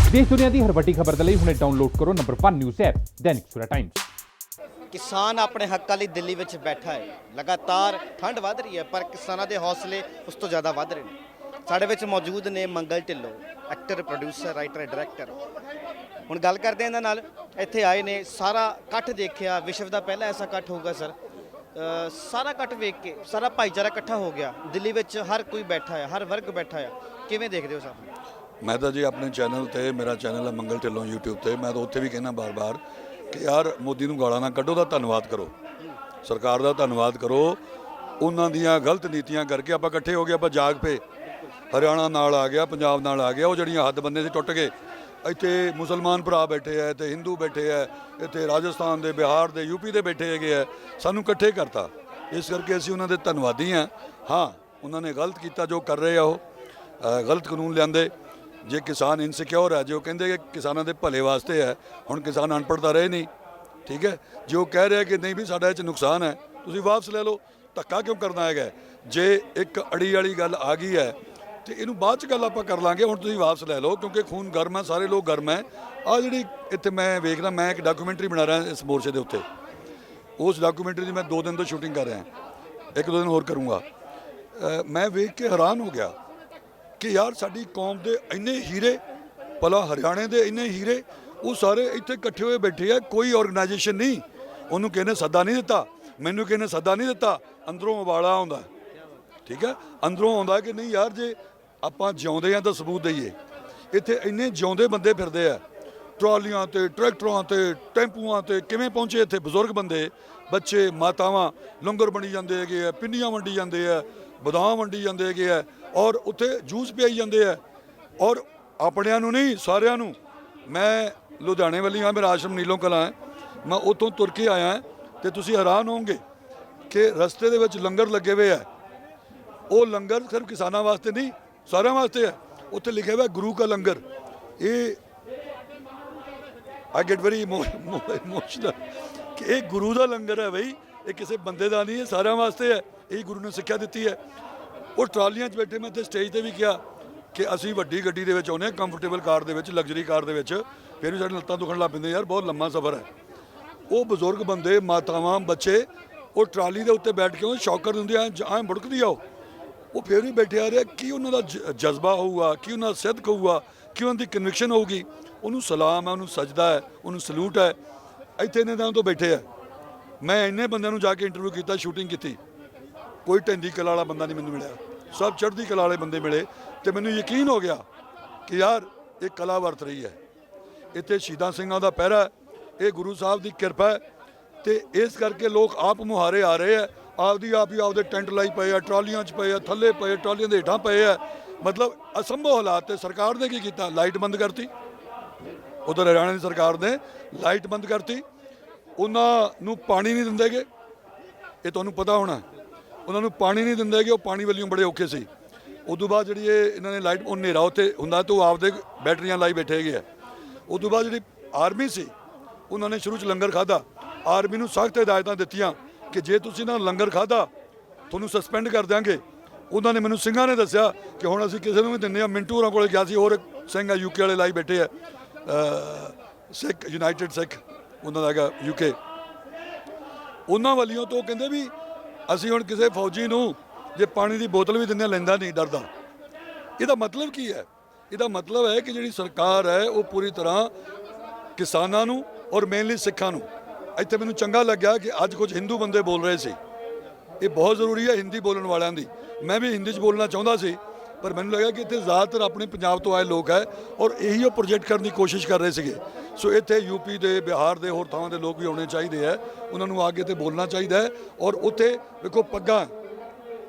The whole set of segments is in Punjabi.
देश दुनिया की हर वड्डी खबर के लिए हुणे डाउनलोड करो number 1 news app Dainik Savera times. किसान अपने हक्कां लई दिल्ली विच बैठा है। लगातार ठंड वध रही है पर किसानां दे हौसले उस तो ज़्यादा वध रहे हैं। साडे विच मौजूद ने Mangal Dhillon, actor, producer, writer, director. हुण गल करदे हां इन्हां नाल। इत्थे आए ने, सारा इकट्ठ देखिया, विश्व का पहला ऐसा इकट्ठ होगा सर। सारा इकट्ठ वेख के सारा भाईचारा इकट्ठा हो गया। दिल्ली विच हर कोई बैठा है, हर वर्ग बैठा है। किवें देखदे हो साहब? मैं तो जी अपने चैनल ते, मेरा चैनल है मंगल ढिल्लों यूट्यूब ते, मैं तो उत्थे भी कहना बार बार कि यार मोदी नूं गालां ना कड्डो, दा धन्नवाद करो, सरकार का धन्नवाद करो। उन्हां दियां गलत नीतियां करके आपां इकट्ठे हो गए, आपां जाग पे। हरियाणा नाल आ गया, पंजाब नाल आ गया, वो जड़ियां हद बंदे से टुट गए। इत्थे मुसलमान भरा बैठे है, इत्थे हिंदू बैठे है, इत्थे राजस्थान दे, बिहार दे, यूपी दे बैठे है, सानू इकट्ठे करता। इस करके असीं उन्हां दे धन्नवादी हाँ। हाँ, उन्होंने गलत किया जो कर रहे हो, गलत कानून लियाते। जे किसान इनसिक्योर है, जो कहते कि किसानों के भले वास्ते है, हुण किसान अनपढ़ता रहे नहीं, ठीक है। जो कह रहे कि नहीं भी साडा इह नुकसान है, तुसीं वापस ले लो, धक्का क्यों करना है? जे एक अड़ी वाली गल आ गई है तो इनू बाद च गल आपां कर लांगे। हुण तुसीं वापस ले लो, क्योंकि खून गर्म है, सारे लोग गर्म है। आ जिहड़ी इत्थे मैं वेखदा, मैं एक डॉक्यूमेंट्री बना रहा इस मोर्चे के उत्ते। उस डॉक्यूमेंट्री की मैं 2 दिन तो शूटिंग कर रहा, 1-2 दिन होर करूँगा। मैं वेख के हैरान हो गया कि यार साडी कौम के इन्ने हीरे, भला हरियाणे के इन्ने हीरे, वो सारे इत्थे इकट्ठे हुए बैठे है। कोई ऑर्गेनाइजेशन नहीं, उन्होंने किसी ने सद्दा नहीं दिता, मैनू किसी ने सद्दा नहीं दिता। अंदरों उबाला आउंदा, ठीक है, अंदरों आउंदा कि नहीं यार जे आपां जिउंदे आ तो सबूत दईए। इत्थे इन्ने जिउंदे बंदे फिरदे आ, ट्रालियां ते, ट्रैक्टरां ते, टैंपूआं ते। किवें पहुंचे इत्थे बुजुर्ग बंदे, बच्चे, मातावां लंगर बणी जांदे है, पिंडियां वंडी जांदे है, बदाम वंडी जांदे है, और उत्थे जूस पियाई जांदे है। और अपणियां नूं नहीं, सारियां नूं। मैं लुधियाणे वाली हाँ, मेरा आश्रम नीलों कलां है, मैं उत्थों तुर के आया तो तुसीं हैरान होवोगे कि रस्ते दे विच लंगर लगे हुए है। वो लंगर सिर्फ किसानां वास्ते नहीं, सारियां वास्ते है। उत्थे लिखे हुआ गुरु का लंगर। ये आई गेट वेरी इमोशनल कि ये गुरु का लंगर है भाई, ये किसी बंदे का नहीं है, सारियां वास्ते है। यही गुरु ने सिक्ख्या दी है। वो ट्रालियां च बैठे, मैं इत्थे स्टेज पर भी कहा कि असीं वड्डी गड्डी दे विच आउंदे, कंफर्टेबल कार दे विच, लग्जरी कार दे विच, फिर भी साडी लत्तां दुखण लग पैंदियां, यार बहुत लंबा सफ़र है। वो बुजुर्ग बंदे, मातावां, बच्चे, वो ट्राली के उत्ते बैठ के शौकर दिंदे आए बुड़कदी आओ, वो फिर भी बैठे आ रहे। कि उन्होंने जज्बा होगा, कि उन्होंने सिद्क होगा, कि उन्होंने कन्विक्शन होगी, उन्होंने सलाम है, उन्होंने सजदा है, उन्होंने सलूट है। इत्थे इन्ने दिन तो बैठे है। मैं इन्ने बंदे जाके इंटरव्यू किया, शूटिंग की, कोई ढंडी कला वाला बंदा नहीं मैनूं मिलिया, सब चढ़ती कला वाले बंदे मिले। तो मैनूं यकीन हो गया कि यार ये कला वरत रही है। इत्थे शहीदां सिंघां दा पहरा है, ये गुरु साहब की किरपा है। तो इस करके लोग आप मुहारे आ रहे हैं, आपदी आप ही आपदे टेंट लाई पे है, ट्रालियां च पे है, थल्ले पे, ट्रालियां दे हेठां पे है। मतलब असंभव हालात है। सरकार ने की किया? लाइट बंद करती। उधर हरियाणा की सरकार ने लाइट बंद करती, उन्होंने पानी नहीं दिंदे गे, ये तुहानूं पता होना। उन्होंने पानी नहीं दिंदे गे, वो पानी वालियों बड़े औखे सी। उदों बाद जी इन्होंने लाइट, हनेरा उत्थे हुंदा तो आपदे बैटरियां लाई बैठे है। उदों बाद जी आर्मी सी, उन्होंने शुरू च लंगर खादा। आर्मी नूं सख्त हिदायतां दित्तियां कि जे तुसीं ना लंगर खादा तुहानूं सस्पेंड कर देंगे। उन्होंने मैनूं सिंघां ने दस्सिया कि हुण असीं किसी नूं भी दिंदे आ। मिंटू होरां कोल गया सी, होर सिंह है यूके वाले लाई बैठे है, सिख, यूनाइटेड सिख उन्होंने हैगा यूके। उन्होंने वालियों तो कहते भी असीं हुण किसी फौजी नूं जे पानी की बोतल भी दिंदे लैंदा नहीं, डरदा। इसदा मतलब की है? इसदा मतलब है कि जिहड़ी सरकार है वो पूरी तरह किसानां नूं और मेनली सिखां नूं। इत्थे मैनूं चंगा लग्या कि अज कुछ हिंदू बंदे बोल रहे थे। ये बहुत जरूरी है हिंदी बोलने वालों की। मैं भी हिंदी बोलना चाहता सी, पर मैनूं लगा कि इत्थे ज़्यादातर अपने पंजाब तो आए लोग है और यही प्रोजेक्ट करने की कोशिश कर रहे थे। सो इत्थे यूपी के, बिहार के, होर थावां दे लोग भी आने चाहिए है, उन्होंने आगे तो बोलना चाहिए है। और उत्थे देखो पग्गां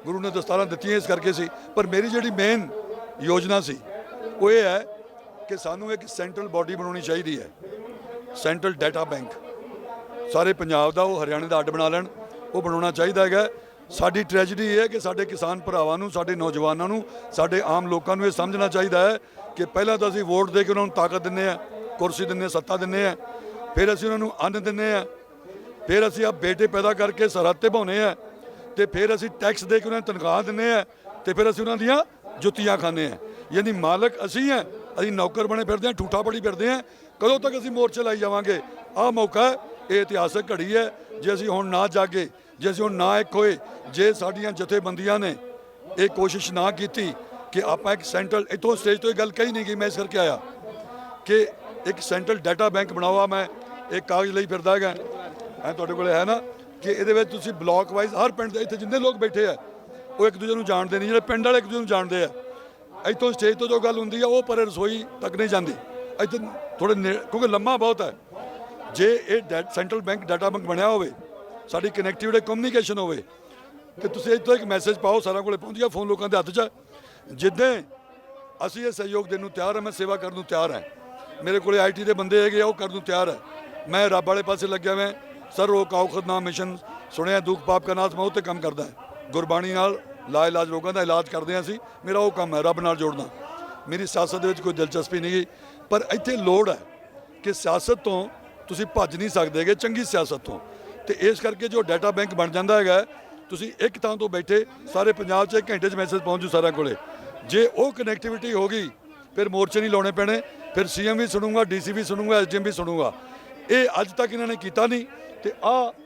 गुरु ने दस्तारां दित्तियां इस करके सी। पर मेरी जिहड़ी मेन योजना सी वो ये है कि सानूं एक सेंट्रल बॉडी बनानी चाहिए है, सेंट्रल डाटा बैंक सारे पंजाब का, वो हरियाणे का अड्ड बना लैण, वो बनाना चाहिए है। साडी ट्रैजिडी है कि साडे किसान भरावां नूं, साडे नौजवानों नूं, साडे आम लोगों नूं ये समझना चाहिए है कि पहला तो असीं वोट दे के उन्होंने ताकत दिंदे आ, कुर्सी दिंदे, सत्ता दिंदे आ, फिर असीं उन्होंने अन्न दिंदे आ, फिर असीं आप बेटे पैदा करके सरहद ते पाउने आ, तो फिर असीं टैक्स दे के उन्हें तनख्वाह दिंदे आ, तो फिर असीं उन्हां दियां जुत्तियां खाने हैं। यानी मालक असीं हैं ਅਸੀਂ ਨੌਕਰ ਬਣੇ ਫਿਰਦੇ ਹਾਂ, ਠੂਠਾ ਬੜੀ ਫਿਰਦੇ ਹਾਂ। ਕਦੋਂ ਤੱਕ ਅਸੀਂ ਮੋਰਚੇ ਲਾਈ ਜਾਵਾਂਗੇ? ਆਹ ਮੌਕਾ ਹੈ, ਇਹ ਇਤਿਹਾਸਕ ਘੜੀ ਹੈ। ਜੇ ਅਸੀਂ ਹੁਣ ਨਾ ਜਾਗੇ, ਜੇ ਅਸੀਂ ਹੁਣ ਨਾ ਇੱਕ ਹੋਏ, ਜੇ ਸਾਡੀਆਂ ਜਥੇਬੰਦੀਆਂ ਨੇ ਇਹ ਕੋਸ਼ਿਸ਼ ਨਾ ਕੀਤੀ ਕਿ ਆਪਾਂ ਇੱਕ ਸੈਂਟਰਲ, ਇੱਥੋਂ ਸਟੇਜ ਤੋਂ ਇਹ ਗੱਲ ਕਹੀ ਨਹੀਂ ਗਈ, ਮੈਂ ਇਸ ਕਰਕੇ ਆਇਆ ਕਿ ਇੱਕ ਸੈਂਟਰਲ ਡਾਟਾ ਬੈਂਕ ਬਣਾਓ। ਮੈਂ ਇੱਕ ਕਾਗਜ਼ ਲਈ ਫਿਰਦਾ ਹੈਗਾ, ਤੁਹਾਡੇ ਕੋਲ ਹੈ ਨਾ, ਕਿ ਇਹਦੇ ਵਿੱਚ ਤੁਸੀਂ ਬਲਾਕ ਵਾਈਜ਼ ਹਰ ਪਿੰਡ ਦੇ ਇੱਥੇ ਜਿੰਨੇ ਲੋਕ ਬੈਠੇ ਆ ਉਹ ਇੱਕ ਦੂਜੇ ਨੂੰ ਜਾਣਦੇ ਨਹੀਂ, ਜਿਹੜੇ ਪਿੰਡ ਵਾਲੇ ਇੱਕ ਦੂਜੇ ਨੂੰ ਜਾਣਦੇ ਆ। ਇੱਥੋਂ ਸਟੇਜ ਤੋਂ ਜੋ ਗੱਲ ਹੁੰਦੀ ਆ ਉਹ ਪਰੇ ਰਸੋਈ ਤੱਕ ਨਹੀਂ ਜਾਂਦੀ। ਇੱਥੇ ਥੋੜੇ ਕਿਉਂਕਿ ਲੰਮਾ ਬਹੁਤ ਹੈ। ਜੇ ਇਹ ਸੈਂਟਰਲ ਬੈਂਕ ਡਾਟਾ ਬੈਂਕ ਬਣਿਆ ਹੋਵੇ, ਸਾਡੀ ਕਨੈਕਟੀਵਿਟੀ ਕਮਿਊਨੀਕੇਸ਼ਨ ਹੋਵੇ, ਕਿ ਤੁਸੀਂ ਇੱਥੋਂ ਇੱਕ ਮੈਸੇਜ ਪਾਓ, ਸਾਰਿਆਂ ਕੋਲੇ ਪਹੁੰਚ ਗਿਆ, ਫੋਨ ਲੋਕਾਂ ਦੇ ਹੱਥ 'ਚ ਹੈ। ਜਿੱਦਾਂ ਅਸੀਂ ਇਹ ਸਹਿਯੋਗ ਦੇਣ ਨੂੰ ਤਿਆਰ ਹਾਂ, ਮੈਂ ਸੇਵਾ ਕਰਨ ਨੂੰ ਤਿਆਰ ਹਾਂ। ਮੇਰੇ ਕੋਲੇ IT ਦੇ ਬੰਦੇ ਹੈਗੇ ਆ, ਉਹ ਕਰਨ ਨੂੰ ਤਿਆਰ ਹੈ। ਮੈਂ ਰੱਬ ਵਾਲੇ ਪਾਸੇ ਲੱਗਿਆ ਮੈਂ ਸਰ ਰੋਗ ਔਖਦ ਨਾਮ ਮਿਸ਼ਨ ਸੁਣਿਆ, ਦੁੱਖ ਪਾਪ का नाश, मैं ਉਹ 'ਤੇ ਕੰਮ ਕਰਦਾ। ਗੁਰਬਾਣੀ ਨਾਲ ਲਾ ਇਲਾਜ ਰੋਗਾਂ ਦਾ ਇਲਾਜ ਕਰਦੇ ਹਾਂ ਅਸੀਂ, ਮੇਰਾ ਉਹ ਕੰਮ ਹੈ ਰੱਬ ਨਾਲ ਜੋੜਨਾ। ਮੇਰੀ ਸਿਆਸਤ ਦੇ ਵਿੱਚ ਕੋਈ ਦਿਲਚਸਪੀ ਨਹੀਂ ਗਈ, ਪਰ ਇੱਥੇ ਲੋੜ ਹੈ ਕਿ ਸਿਆਸਤ ਤੋਂ ਤੁਸੀਂ ਭੱਜ ਨਹੀਂ ਸਕਦੇਗੇ, ਚੰਗੀ ਸਿਆਸਤ ਤੋਂ। ਤੇ ਇਸ ਕਰਕੇ ਜੋ ਡਾਟਾ ਬੈਂਕ ਬਣ ਜਾਂਦਾ ਹੈਗਾ, ਤੁਸੀਂ ਇੱਕ ਥਾਂ ਤੋਂ ਬੈਠੇ ਸਾਰੇ ਪੰਜਾਬ 'ਚ 1 ਘੰਟੇ 'ਚ ਮੈਸੇਜ ਪਹੁੰਚ ਜੂ ਸਾਰਿਆਂ ਕੋਲੇ। ਜੇ ਉਹ ਕਨੈਕਟੀਵਿਟੀ ਹੋ ਗਈ, ਫਿਰ ਮੋਰਚੇ ਨਹੀਂ ਲਾਉਣੇ ਪੈਣੇ, ਫਿਰ CM ਵੀ ਸੁਣੂਗਾ, DC ਵੀ ਸੁਣੂਗਾ, SDM ਵੀ ਸੁਣੂਗਾ। ਇਹ ਅੱਜ ਤੱਕ ਇਹਨਾਂ ਨੇ ਕੀਤਾ ਨਹੀਂ। ਤੇ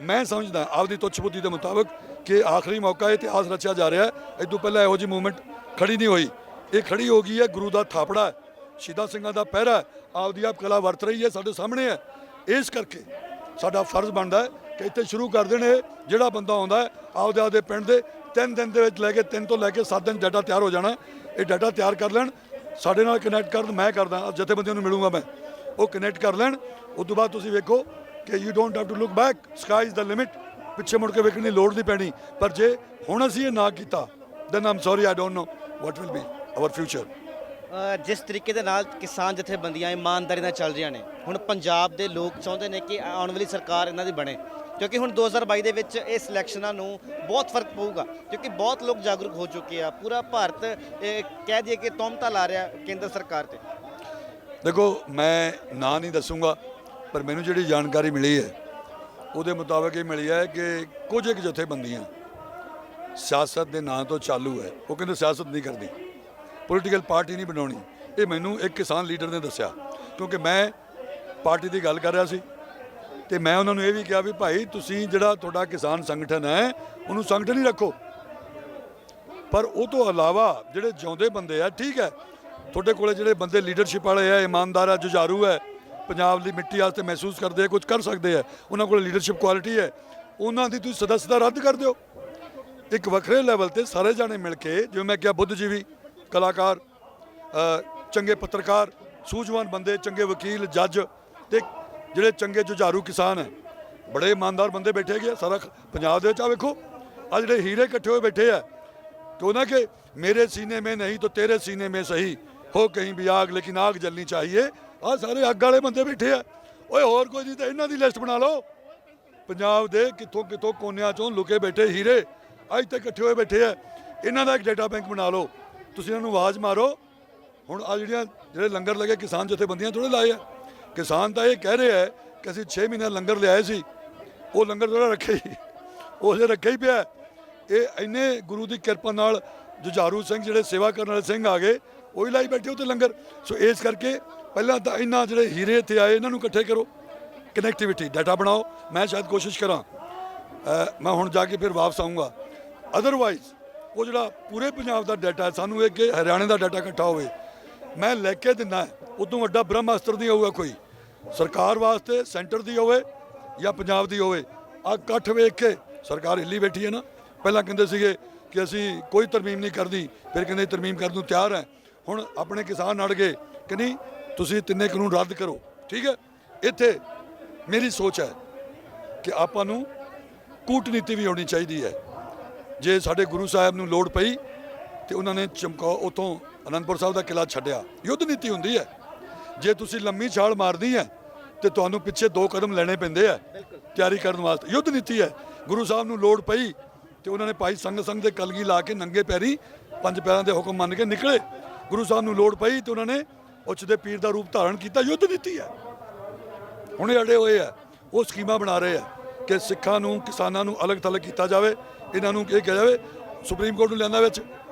ਮੈਂ ਸਮਝਦਾ ਆਪਦੀ ਤੁੱਛ ਬੁੱਧੀ ਦੇ ਮੁਤਾਬਕ ਕਿ ਆਖਰੀ ਮੌਕਾ ਹੈ, ਇਤਿਹਾਸ ਰਚਿਆ ਜਾ ਰਿਹਾ ਹੈ। ਇਸ ਤੋਂ ਪਹਿਲਾਂ ਇਹੋ ਜਿਹੀ ਮੂਵਮੈਂਟ ਖੜੀ ਨਹੀਂ ਹੋਈ, ਇਹ ਖੜੀ ਹੋ ਗਈ ਹੈ। ਗੁਰੂ ਦਾ ਥਾਪੜਾ ਹੈ, ਸ਼ਹੀਦਾਂ ਸਿੰਘਾਂ ਦਾ ਪਹਿਰਾ ਹੈ, ਆਪਦੀ ਆਪ ਕਲਾ ਵਰਤ ਰਹੀ ਹੈ, ਸਾਡੇ ਸਾਹਮਣੇ ਹੈ। ਇਸ ਕਰਕੇ ਸਾਡਾ ਫਰਜ਼ ਬਣਦਾ ਹੈ ਕਿ ਇੱਥੇ ਸ਼ੁਰੂ ਕਰ ਦੇਣ। ਜਿਹੜਾ ਬੰਦਾ ਆਉਂਦਾ ਹੈ ਆਪਦੇ ਪਿੰਡ ਦੇ 3 ਦਿਨ ਦੇ ਵਿੱਚ ਲੈ ਕੇ 3 ਤੋਂ ਲੈ ਕੇ 7 ਦਿਨ ਡਾਟਾ ਤਿਆਰ ਹੋ ਜਾਣਾ। ਇਹ ਡਾਟਾ ਤਿਆਰ ਕਰ ਲੈਣ, ਸਾਡੇ ਨਾਲ ਕਨੈਕਟ ਕਰਨ, ਮੈਂ ਕਰਦਾ, ਜਥੇਬੰਦੀਆਂ ਨੂੰ ਮਿਲੂੰਗਾ ਮੈਂ, ਉਹ ਕਨੈਕਟ ਕਰ ਲੈਣ। ਉਸ ਤੋਂ ਬਾਅਦ ਤੁਸੀਂ ਵੇਖੋ ਕਿ you don't have to look back, sky is the limit. ਪਿੱਛੇ ਮੁੜ ਕੇ ਵੇਖਣ ਦੀ ਲੋੜ ਨਹੀਂ ਪੈਣੀ। ਪਰ ਜੇ ਹੁਣ ਅਸੀਂ ਇਹ ਨਾ ਕੀਤਾ, then am sorry, I don't know what will be our future. ਜਿਸ ਤਰੀਕੇ ਦੇ ਨਾਲ ਕਿਸਾਨ ਜਥੇਬੰਦੀਆਂ ਇਮਾਨਦਾਰੀ ਨਾਲ ਚੱਲ ਰਹੀਆਂ ਨੇ, ਹੁਣ ਪੰਜਾਬ ਦੇ ਲੋਕ ਚਾਹੁੰਦੇ ਨੇ ਕਿ ਆਉਣ ਵਾਲੀ ਸਰਕਾਰ ਇਹਨਾਂ ਦੀ ਬਣੇ, ਕਿਉਂਕਿ ਹੁਣ 2022 ਦੇ ਵਿੱਚ ਇਹ ਸਿਲੈਕਸ਼ਨਾਂ ਨੂੰ ਬਹੁਤ ਫਰਕ ਪਊਗਾ, ਕਿਉਂਕਿ ਬਹੁਤ ਲੋਕ ਜਾਗਰੂਕ ਹੋ ਚੁੱਕੇ ਆ। ਪੂਰਾ ਭਾਰਤ ਕਹਿ ਦਈਏ ਕਿ ਤੌਮਤਾ ਲਾ ਰਿਹਾ ਕੇਂਦਰ ਸਰਕਾਰ ਤੇ। ਦੇਖੋ, ਮੈਂ ਨਾਂ ਨਹੀਂ ਦੱਸੂਗਾ, ਪਰ ਮੈਨੂੰ ਜਿਹੜੀ ਜਾਣਕਾਰੀ ਮਿਲੀ ਹੈ ਉਹਦੇ ਮੁਤਾਬਕ ਇਹ ਮਿਲੀ ਹੈ ਕਿ ਕੁਝ ਇੱਕ ਜਥੇਬੰਦੀਆਂ ਸਿਆਸਤ ਦੇ ਨਾਂ ਤੋਂ ਚਾਲੂ ਹੈ। ਉਹ ਕਹਿੰਦੇ ਸਿਆਸਤ ਨਹੀਂ ਕਰਦੀ, ਪੋਲੀਟੀਕਲ ਪਾਰਟੀ ਨਹੀਂ ਬਣਾਉਣੀ। ਇਹ ਮੈਨੂੰ ਇੱਕ ਕਿਸਾਨ ਲੀਡਰ ਨੇ ਦੱਸਿਆ, ਕਿਉਂਕਿ ਮੈਂ ਪਾਰਟੀ ਦੀ ਗੱਲ ਕਰ ਰਿਹਾ ਸੀ ਤੇ ਮੈਂ ਉਹਨਾਂ ਨੂੰ ਇਹ ਵੀ ਕਿਹਾ ਵੀ ਭਾਈ ਤੁਸੀਂ ਜਿਹੜਾ ਤੁਹਾਡਾ ਕਿਸਾਨ ਸੰਗਠਨ ਹੈ ਉਹਨੂੰ ਸੰਗਠਨ ਹੀ ਰੱਖੋ, ਪਰ ਉਹ ਤੋਂ ਇਲਾਵਾ ਜਿਹੜੇ ਜਿਉਂਦੇ ਬੰਦੇ ਆ, ਠੀਕ ਹੈ, ਤੁਹਾਡੇ ਕੋਲੇ ਜਿਹੜੇ ਬੰਦੇ ਲੀਡਰਸ਼ਿਪ ਵਾਲੇ ਆ, ਇਮਾਨਦਾਰ ਆ, ਜੁਝਾਰੂ ਹੈ, ਪੰਜਾਬ ਦੀ ਮਿੱਟੀ ਵਾਸਤੇ ਮਹਿਸੂਸ ਕਰਦੇ ਆ, ਕੁਝ ਕਰ ਸਕਦੇ ਆ, ਉਹਨਾਂ ਕੋਲ ਲੀਡਰਸ਼ਿਪ ਕੁਆਲਿਟੀ ਹੈ, ਉਹਨਾਂ ਦੀ ਤੁਸੀਂ ਸਦੱਸਤਾ ਰੱਦ ਕਰ ਦਿਓ। ਇੱਕ ਵੱਖਰੇ ਲੈਵਲ ਤੇ ਸਾਰੇ ਜਾਣੇ ਮਿਲ ਕੇ, ਜਿਵੇਂ ਮੈਂ ਕਿਹਾ, ਬੁੱਧਜੀਵੀ, ਕਲਾਕਾਰ, ਚੰਗੇ ਪੱਤਰਕਾਰ, ਸੂਝਵਾਨ ਬੰਦੇ, ਚੰਗੇ ਵਕੀਲ, ਜੱਜ ਤੇ ਜਿਹੜੇ ਚੰਗੇ ਜੁਝਾਰੂ ਕਿਸਾਨ ਹੈ, ਬੜੇ ਇਮਾਨਦਾਰ ਬੰਦੇ ਬੈਠੇ ਗਏ ਸਾਰਾ ਪੰਜਾਬ ਦੇ ਵਿੱਚ। ਆ ਵੇਖੋ, ਆ ਜਿਹੜੇ ਹੀਰੇ ਇਕੱਠੇ ਹੋਏ ਬੈਠੇ ਆ, क्यों ना कि मेरे सीने में नहीं तो तेरे सीने में सही हो कहीं भी आग, लेकिन आग जलनी चाहिए। आ सारे अग वाले बंदे बैठे आ। ओए होर कोई नहीं तो इन्हां दी लिस्ट बना लो। पंजाब दे कित्थों कित्थों कोनियां चों लुके बैठे हीरे अज तक इकट्ठे होए बैठे आ, इन्हां दा एक डाटा बैंक बना लो। तुसीं इन्हां नूं आवाज़ मारो। हुण आ जिहड़े लंगर लगे किसान जथेबंदियां थोड़े लाए आ, किसान तो ये कह रहे हैं कि असीं 6 महीने लंगर लियाए सी, वो लंगर थोड़ा रखे ही, वो हजे रखे ही पिया। ਇਹ ਇੰਨੇ ਗੁਰੂ ਦੀ ਕਿਰਪਾ ਨਾਲ ਜੁਝਾਰੂ ਸਿੰਘ ਜਿਹੜੇ ਸੇਵਾ ਕਰਨ ਵਾਲੇ ਸਿੰਘ ਆ ਗਏ, ਉਹੀ ਲਾਈ ਬੈਠੇ ਉੱਤੇ ਲੰਗਰ। ਸੋ ਇਸ ਕਰਕੇ ਪਹਿਲਾਂ ਤਾਂ ਇਹਨਾਂ ਜਿਹੜੇ ਹੀਰੇ ਇੱਥੇ ਆਏ ਇਹਨਾਂ ਨੂੰ ਇਕੱਠੇ ਕਰੋ, ਕਨੈਕਟੀਵਿਟੀ ਡਾਟਾ ਬਣਾਓ। ਮੈਂ ਸ਼ਾਇਦ ਕੋਸ਼ਿਸ਼ ਕਰਾਂ, ਮੈਂ ਹੁਣ ਜਾ ਕੇ ਫਿਰ ਵਾਪਸ ਆਊਂਗਾ। ਅਦਰਵਾਈਜ਼ ਉਹ ਜਿਹੜਾ ਪੂਰੇ ਪੰਜਾਬ ਦਾ ਡਾਟਾ ਹੈ, ਸਾਨੂੰ ਇਹ ਕਿ ਹਰਿਆਣੇ ਦਾ ਡਾਟਾ ਇਕੱਠਾ ਹੋਵੇ, ਮੈਂ ਲੈ ਕੇ ਦਿੰਦਾ। ਉਦੋਂ ਵੱਡਾ ਬ੍ਰਹਮਾਸਤਰ ਨਹੀਂ ਹੋਊਗਾ ਕੋਈ, ਸਰਕਾਰ ਵਾਸਤੇ ਸੈਂਟਰ ਦੀ ਹੋਵੇ ਜਾਂ ਪੰਜਾਬ ਦੀ ਹੋਵੇ। ਆ ਇਕੱਠ ਵੇਖ ਕੇ ਸਰਕਾਰ ਹਿੱਲੀ ਬੈਠੀ ਹੈ ਨਾ। ਪਹਿਲਾਂ ਕਹਿੰਦੇ ਸੀਗੇ ਕਿ ਅਸੀਂ ਕੋਈ ਤਰਮੀਮ ਨਹੀਂ ਕਰਦੀ, ਫਿਰ ਕਹਿੰਦੇ ਤਰਮੀਮ ਕਰਨ ਨੂੰ ਤਿਆਰ ਹੈ। ਹੁਣ ਆਪਣੇ ਕਿਸਾਨ ਅੜ ਗਏ ਕਿ ਨਹੀਂ ਤੁਸੀਂ ਤਿੰਨੇ ਕਾਨੂੰਨ ਰੱਦ ਕਰੋ, ਠੀਕ ਹੈ। ਇੱਥੇ ਮੇਰੀ ਸੋਚ ਹੈ ਕਿ ਆਪਾਂ ਨੂੰ ਕੂਟਨੀਤੀ ਵੀ ਹੋਣੀ ਚਾਹੀਦੀ ਹੈ। ਜੇ ਸਾਡੇ ਗੁਰੂ ਸਾਹਿਬ ਨੂੰ ਲੋੜ ਪਈ ਤੇ ਉਹਨਾਂ ਨੇ ਚਮਕੌਰ ਉੱਥੋਂ ਅਨੰਦਪੁਰ ਸਾਹਿਬ ਦਾ ਕਿਲ੍ਹਾ ਛੱਡਿਆ, ਯੁੱਧ ਨੀਤੀ ਹੁੰਦੀ ਹੈ। ਜੇ ਤੁਸੀਂ ਲੰਮੀ ਛਾਲ ਮਾਰਨੀ ਹੈ ਤੇ ਤੁਹਾਨੂੰ ਪਿੱਛੇ 2 ਕਦਮ ਲੈਣੇ ਪੈਂਦੇ ਆ ਤਿਆਰੀ ਕਰਨ ਵਾਸਤੇ, ਯੁੱਧ ਨੀਤੀ ਹੈ। ਗੁਰੂ ਸਾਹਿਬ ਨੂੰ ਲੋੜ ਪਈ ਤੇ ਉਹਨਾਂ ਨੇ ਭਾਈ ਸੰਗ ਸੰਗ ਦੇ ਕਲਗੀ ਲਾ ਕੇ ਨੰਗੇ ਪੈਰੀ 5 ਪੈਰਾਂ ਦੇ ਹੁਕਮ ਮੰਨ ਕੇ ਨਿਕਲੇ। ਗੁਰੂ ਸਾਹਿਬ ਨੂੰ ਲੋੜ ਪਈ ਤੇ ਉਹਨਾਂ ਨੇ ਉੱਚ ਦੇ ਪੀਰ ਦਾ ਰੂਪ ਧਾਰਨ ਕੀਤਾ, ਯੁੱਧ ਨੀਤੀ ਹੈ। ਹੁਣ ਇਹ ਅੜੇ ਹੋਏ ਆ, ਉਹ ਸਕੀਮਾਂ ਬਣਾ ਰਹੇ ਆ ਕਿ ਸਿੱਖਾਂ ਨੂੰ ਕਿਸਾਨਾਂ ਨੂੰ ਅਲੱਗ ਥਲੱਗ ਕੀਤਾ ਜਾਵੇ, ਇਹਨਾਂ ਨੂੰ ਇਹ ਕਿਹਾ ਜਾਵੇ, ਸੁਪਰੀਮ ਕੋਰਟ ਨੂੰ ਲਿਆਂਦਾ ਵਿੱਚ।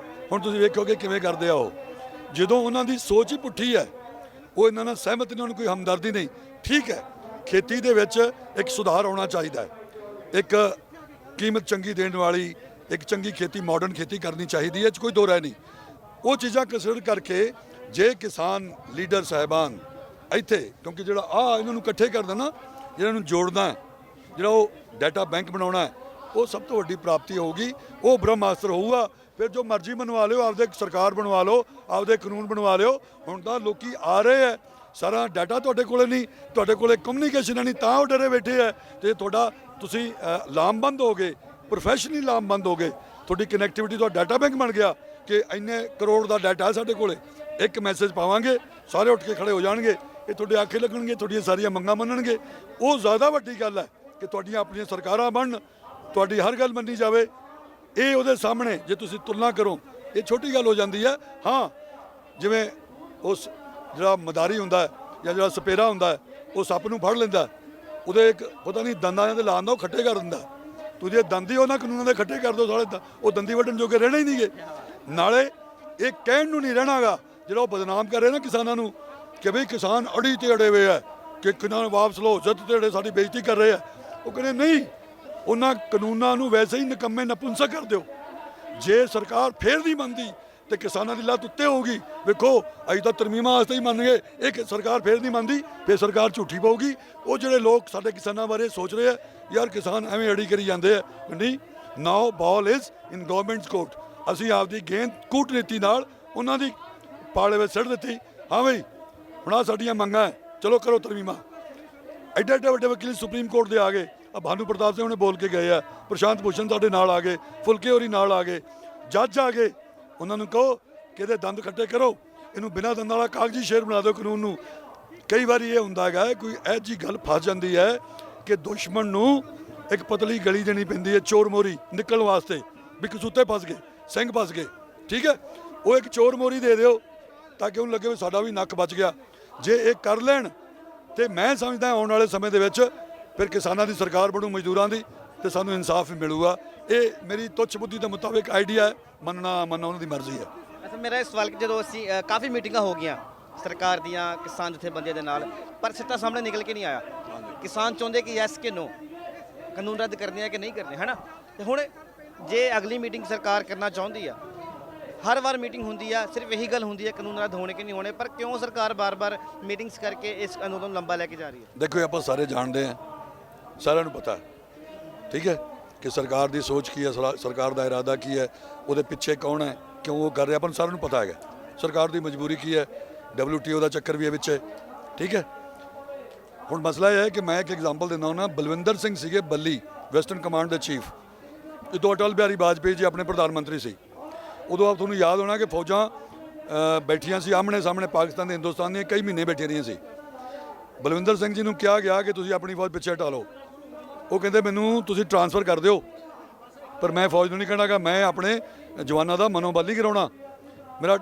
ਹੁਣ ਤੁਸੀਂ ਵੇਖੋਗੇ ਕਿਵੇਂ ਕਰਦੇ ਆ ਉਹ, ਜਦੋਂ ਉਹਨਾਂ ਦੀ ਸੋਚ ਹੀ ਪੁੱਠੀ ਹੈ। ਉਹ ਇਹਨਾਂ ਨਾਲ ਸਹਿਮਤ ਨਹੀਂ, ਉਹਨਾਂ ਨੂੰ ਕੋਈ ਹਮਦਰਦੀ ਨਹੀਂ। ਠੀਕ ਹੈ, ਖੇਤੀ ਦੇ ਵਿੱਚ ਇੱਕ ਸੁਧਾਰ ਆਉਣਾ ਚਾਹੀਦਾ ਹੈ, ਇੱਕ ਕੀਮਤ ਚੰਗੀ ਦੇਣ ਵਾਲੀ ਇੱਕ ਚੰਗੀ ਖੇਤੀ, ਮਾਡਰਨ ਖੇਤੀ ਕਰਨੀ ਚਾਹੀਦੀ ਹੈ, ਇਹ 'ਚ ਕੋਈ ਦੋ ਰਾਏ ਨਹੀਂ। ਉਹ ਚੀਜ਼ਾਂ ਕੰਸੀਡਰ ਕਰਕੇ ਜੇ ਕਿਸਾਨ ਲੀਡਰ ਸਾਹਿਬਾਨ ਇੱਥੇ, ਕਿਉਂਕਿ ਜਿਹੜਾ ਇਹਨਾਂ ਨੂੰ ਇਕੱਠੇ ਕਰਦਾ ਨਾ, ਜਿਹੜਾ ਨੂੰ ਜੋੜਨਾ ਹੈ, ਜਿਹੜਾ ਉਹ ਡਾਟਾ ਬੈਂਕ ਬਣਾਉਣਾ ਹੈ, ਉਹ ਸਭ ਤੋਂ ਵੱਡੀ ਪ੍ਰਾਪਤੀ ਹੋਊਗੀ। ਉਹ ਬ੍ਰਹਮਾਸਤਰ ਹੋਊਗਾ। ਫਿਰ ਜੋ ਮਰਜ਼ੀ ਬਣਵਾ ਲਿਓ, ਆਪਦੇ ਸਰਕਾਰ ਬਣਵਾ ਲਓ, ਆਪਦੇ ਕਾਨੂੰਨ ਬਣਵਾ ਲਿਓ। ਹੁਣ ਤਾਂ ਲੋਕੀ ਆ ਰਹੇ ਹੈ, ਸਾਰਾ ਡਾਟਾ ਤੁਹਾਡੇ ਕੋਲੇ ਨਹੀਂ, ਤੁਹਾਡੇ ਕੋਲੇ ਕਮਿਊਨੀਕੇਸ਼ਨ ਨਹੀਂ, ਤਾਂ ਉਹ ਡਰੇ ਬੈਠੇ ਹੈ। ਤੇ ਤੁਹਾਡਾ ਤੁਸੀਂ ਲਾਮਬੰਦ ਹੋ ਗਏ, ਪ੍ਰੋਫੈਸ਼ਨਲੀ ਲਾਮਬੰਦ ਹੋ ਗਏ, ਤੁਹਾਡੀ ਕਨੈਕਟੀਵਿਟੀ ਦਾ ਡਾਟਾ ਬੈਂਕ ਬਣ ਗਿਆ ਕਿ ਇੰਨੇ ਕਰੋੜ ਦਾ ਡਾਟਾ ਹੈ ਸਾਡੇ ਕੋਲੇ। ਇੱਕ ਮੈਸੇਜ ਪਾਵਾਂਗੇ, ਸਾਰੇ ਉੱਠ ਕੇ ਖੜੇ ਹੋ ਜਾਣਗੇ, ਇਹ ਤੁਹਾਡੇ ਆਖੇ ਲੱਗਣਗੇ, ਤੁਹਾਡੀਆਂ ਸਾਰੀਆਂ ਮੰਗਾਂ ਮੰਨਣਗੇ। ਉਹ ਜ਼ਿਆਦਾ ਵੱਡੀ ਗੱਲ ਹੈ ਕਿ ਤੁਹਾਡੀਆਂ ਆਪਣੀਆਂ ਸਰਕਾਰਾਂ ਬਣਨ, ਤੁਹਾਡੀ ਹਰ ਗੱਲ ਮੰਨੀ ਜਾਵੇ। ਇਹ ਉਹਦੇ ਸਾਹਮਣੇ ਜੇ ਤੁਸੀਂ ਤੁਲਨਾ ਕਰੋ, ਇਹ ਛੋਟੀ ਗੱਲ ਹੋ ਜਾਂਦੀ ਹੈ। ਹਾਂ, ਜਿਵੇਂ ਉਸ ਜਿਹੜਾ ਮਦਾਰੀ ਹੁੰਦਾ ਹੈ ਜਾਂ ਜਿਹੜਾ ਸਪੇਰਾ ਹੁੰਦਾ ਹੈ, ਉਹ ਸੱਪ ਨੂੰ ਫੜ ਲੈਂਦਾ, ਉਹਦੇ ਇੱਕ ਪਤਾ ਨਹੀਂ ਦੰਦਾਂ ਦੇ ਲਾਉਂਦਾ, ਉਹ ਖੱਟੇ ਕਰ ਦਿੰਦਾ। ਤੁਸੀਂ ਦੰਦੀ ਉਹਨਾਂ ਕਾਨੂੰਨਾਂ ਦੇ ਖੱਟੇ ਕਰ ਦਿਓ, ਸਾਲੇ ਉਹ ਦੰਦੀ ਵੱਢਣ ਜੋਗੇ ਰਹਿਣਾ ਹੀ ਨਹੀਂਗੇ। ਨਾਲੇ ਇਹ ਕਹਿਣ ਨੂੰ ਨਹੀਂ ਰਹਿਣਾਗਾ ਜਿਹੜਾ ਉਹ ਬਦਨਾਮ ਕਰ ਰਿਹਾ ਨਾ ਕਿਸਾਨਾਂ ਨੂੰ ਕਿ ਬਈ ਕਿਸਾਨ ਅੜੀ ਤੇ ਅੜੇ ਹੋਏ ਹੈ ਕਿ ਕਿਸਾਨ ਵਾਪਸ ਲਓ, ਜਿੱਤ ਤੇ ਅੜੇ ਸਾਡੀ ਬੇਇੱਜ਼ਤੀ ਕਰ ਰਹੇ ਆ। ਉਹ ਕਹਿੰਦੇ ਨਹੀਂ, ਉਹਨਾਂ ਕਾਨੂੰਨਾਂ ਨੂੰ ਵੈਸੇ ਹੀ ਨਿਕੰਮੇ ਨਪੁੰਸਕ ਕਰ ਦਿਓ। ਜੇ ਸਰਕਾਰ ਫੇਰ ਨਹੀਂ ਮੰਨਦੀ ਤੇ ਕਿਸਾਨਾਂ ਦੀ ਲੱਤ ਉੱਤੇ ਹੋਊਗੀ। ਵੇਖੋ ਅਸੀਂ ਤਾਂ ਤਰਮੀਮਾਂ ਵਾਸਤੇ ਹੀ ਮੰਨ ਗਏ, ਇਹ ਸਰਕਾਰ ਫੇਰ ਨਹੀਂ ਮੰਨਦੀ, ਫਿਰ ਸਰਕਾਰ ਝੂਠੀ ਪਊਗੀ। ਉਹ ਜਿਹੜੇ ਲੋਕ ਸਾਡੇ ਕਿਸਾਨਾਂ ਬਾਰੇ ਸੋਚ ਰਹੇ ਆ ਯਾਰ ਕਿਸਾਨ ਐਵੇਂ ਅੜੀ ਕਰੀ ਜਾਂਦੇ ਆ, ਨਹੀਂ, ਨਾਓ ਬਾਲ ਇਜ਼ ਇਨ ਗਵਰਨਮੈਂਟਸ ਕੋਰਟ। ਅਸੀਂ ਆਪਦੀ ਗੇਂਦ ਕੂਟਨੀਤੀ ਨਾਲ ਉਹਨਾਂ ਦੀ ਪਾਲੇ ਵਿੱਚ ਸਿੱਟ ਦਿੱਤੀ। ਹਾਂ ਬਈ ਹੁਣ ਆਹ ਸਾਡੀਆਂ ਮੰਗਾਂ ਹੈ, ਚਲੋ ਕਰੋ ਤਰਮੀਮਾਂ। ਐਡੇ ਐਡੇ ਵੱਡੇ ਵਕੀਲ ਸੁਪਰੀਮ ਕੋਰਟ ਦੇ ਆ ਗਏ, ਆ ਭਾਨੂ ਪ੍ਰਤਾਪ ਸਿੰਘ ਉਹਨੇ ਬੋਲ ਕੇ ਗਏ ਆ, ਪ੍ਰਸ਼ਾਂਤ ਭੂਸ਼ਣ ਸਾਡੇ ਨਾਲ ਆ ਗਏ, ਫੁਲਕੇ ਹੋਰੀ ਨਾਲ ਆ ਗਏ, ਜੱਜ ਆ ਗਏ। ਉਹਨਾਂ ਨੂੰ ਕਹੋ ਕਿ ਇਹਦੇ ਦੰਦ ਖੱਟੇ ਕਰੋ, ਇਹਨੂੰ ਬਿਨਾਂ ਦੰਦਾਂ ਵਾਲਾ ਕਾਗਜ਼ੀ ਸ਼ੇਰ ਬਣਾ ਦਿਓ ਕਾਨੂੰਨ ਨੂੰ। ਕਈ ਵਾਰੀ ਇਹ ਹੁੰਦਾ ਹੈਗਾ ਕੋਈ ਇਹੋ ਜਿਹੀ ਗੱਲ ਫਸ ਜਾਂਦੀ ਹੈ ਕਿ ਦੁਸ਼ਮਣ ਨੂੰ ਇੱਕ ਪਤਲੀ ਗਲੀ ਦੇਣੀ ਪੈਂਦੀ ਹੈ ਚੋਰ ਮੋਰੀ ਨਿਕਲਣ ਵਾਸਤੇ, ਵੀ ਕਸੂਤੇ ਫਸ ਗਏ, ਸਿੰਘ ਫਸ ਗਏ। ਠੀਕ ਹੈ, ਉਹ ਇੱਕ ਚੋਰ ਮੋਰੀ ਦੇ ਦਿਓ ਤਾਂ ਕਿ ਉਹਨੂੰ ਲੱਗੇ ਵੀ ਸਾਡਾ ਵੀ ਨੱਕ ਬਚ ਗਿਆ। ਜੇ ਇਹ ਕਰ ਲੈਣ ਤੇ ਮੈਂ ਸਮਝਦਾ ਆਉਣ ਵਾਲੇ ਸਮੇਂ ਦੇ ਵਿੱਚ ਫਿਰ ਕਿਸਾਨਾਂ ਦੀ ਸਰਕਾਰ ਬਣੂ, ਮਜ਼ਦੂਰਾਂ ਦੀ, ਤੇ ਸਾਨੂੰ ਇਨਸਾਫ ਵੀ ਮਿਲੂਗਾ। ਇਹ ਮੇਰੀ ਤੁੱਛ ਬੁੱਧੀ ਦੇ ਮੁਤਾਬਿਕ ਆਈਡੀਆ ਹੈ, ਮੰਨਣਾ ਉਹਨਾਂ ਦੀ ਮਰਜ਼ੀ ਹੈ। ਅੱਛਾ, ਮੇਰਾ ਇਹ ਸਵਾਲ ਕਿ ਜਦੋਂ ਅਸੀਂ ਕਾਫੀ ਮੀਟਿੰਗਾਂ ਹੋ ਗਈਆਂ ਸਰਕਾਰ ਦੀਆਂ ਕਿਸਾਨ ਜਥੇਬੰਦੀਆਂ ਦੇ ਨਾਲ, ਪਰ ਸਿੱਟਾ ਸਾਹਮਣੇ ਨਿਕਲ ਕੇ ਨਹੀਂ ਆਇਆ। ਕਿਸਾਨ ਚਾਹੁੰਦੇ ਕਿ ਯੈਸ ਕਿ ਨੋ, ਕਾਨੂੰਨ ਰੱਦ ਕਰਨੇ ਆ ਕਿ ਨਹੀਂ ਕਰਨੇ, ਹੈ ਨਾ। ਤੇ ਹੁਣ ਜੇ ਅਗਲੀ ਮੀਟਿੰਗ ਸਰਕਾਰ ਕਰਨਾ ਚਾਹੁੰਦੀ ਆ, ਹਰ ਵਾਰ ਮੀਟਿੰਗ ਹੁੰਦੀ ਆ, ਸਿਰਫ ਇਹੀ ਗੱਲ ਹੁੰਦੀ ਹੈ ਕਾਨੂੰਨ ਰੱਦ ਹੋਣੇ ਕਿ ਨਹੀਂ ਹੋਣੇ, ਪਰ ਕਿਉਂ ਸਰਕਾਰ ਬਾਰ-ਬਾਰ ਮੀਟਿੰਗਸ ਕਰਕੇ ਇਸ ਕਾਨੂੰਨ ਨੂੰ ਲੰਬਾ ਲੈ ਕੇ ਜਾ ਰਹੀ ਹੈ? ਦੇਖੋ ਆਪਾਂ ਸਾਰੇ ਜਾਣਦੇ ਹਾਂ, ਸਾਰਿਆਂ ਨੂੰ ਪਤਾ ਹੈ, ਠੀਕ ਹੈ, ਕਿ ਸਰਕਾਰ ਦੀ ਸੋਚ ਕੀ ਹੈ, ਸਰਕਾਰ ਦਾ ਇਰਾਦਾ ਕੀ ਹੈ, ਉਹਦੇ ਪਿੱਛੇ ਕੌਣ ਹੈ, ਕਿਉਂ ਉਹ ਕਰ ਰਿਹਾ, ਆਪਾਂ ਨੂੰ ਸਾਰਿਆਂ ਨੂੰ ਪਤਾ ਹੈਗਾ। ਸਰਕਾਰ ਦੀ ਮਜਬੂਰੀ ਕੀ ਹੈ, WTO ਦਾ ਚੱਕਰ ਵੀ ਹੈ ਵਿੱਚ, ਠੀਕ ਹੈ। ਹੁਣ ਮਸਲਾ ਇਹ ਹੈ ਕਿ ਮੈਂ ਇੱਕ ਐਗਜ਼ਾਮਪਲ ਦਿੰਦਾ ਹਾਂ ਨਾ, ਬਲਵਿੰਦਰ ਸਿੰਘ ਸੀਗੇ ਬੱਲੀ, ਵੈਸਟਰਨ ਕਮਾਂਡ ਦੇ ਚੀਫ, ਜਦੋਂ ਅਟਲ ਬਿਹਾਰੀ ਵਾਜਪੇਈ ਜੀ ਆਪਣੇ ਪ੍ਰਧਾਨ ਮੰਤਰੀ ਸੀ, ਉਦੋਂ ਤੁਹਾਨੂੰ ਯਾਦ ਹੋਣਾ ਕਿ ਫੌਜਾਂ ਬੈਠੀਆਂ ਸੀ ਆਮਣੇ ਸਾਹਮਣੇ, ਪਾਕਿਸਤਾਨ ਤੇ ਹਿੰਦੁਸਤਾਨ ਦੀਆਂ ਕਈ ਮਹੀਨੇ ਬੈਠੀਆਂ ਰਹੀਆਂ ਸੀ। ਬਲਵਿੰਦਰ ਸਿੰਘ ਜੀ ਨੂੰ ਕਿਹਾ ਗਿਆ ਕਿ ਤੁਸੀਂ ਆਪਣੀ ਫੌਜ ਪਿੱਛੇ ਹਟਾ ਲਓ। ਉਹ ਕਹਿੰਦੇ ਮੈਨੂੰ ਤੁਸੀਂ ਟ੍ਰਾਂਸਫਰ ਕਰ ਦਿਓ, ਪਰ ਮੈਂ ਫੌਜ ਨੂੰ ਨਹੀਂ ਕਹਿਣਾਗਾ, ਮੈਂ ਆਪਣੇ ਜਵਾਨਾਂ ਦਾ ਮਨੋਬਲ ਨਹੀਂ ਗਿਰਾਉਣਾ। ਮੇਰਾ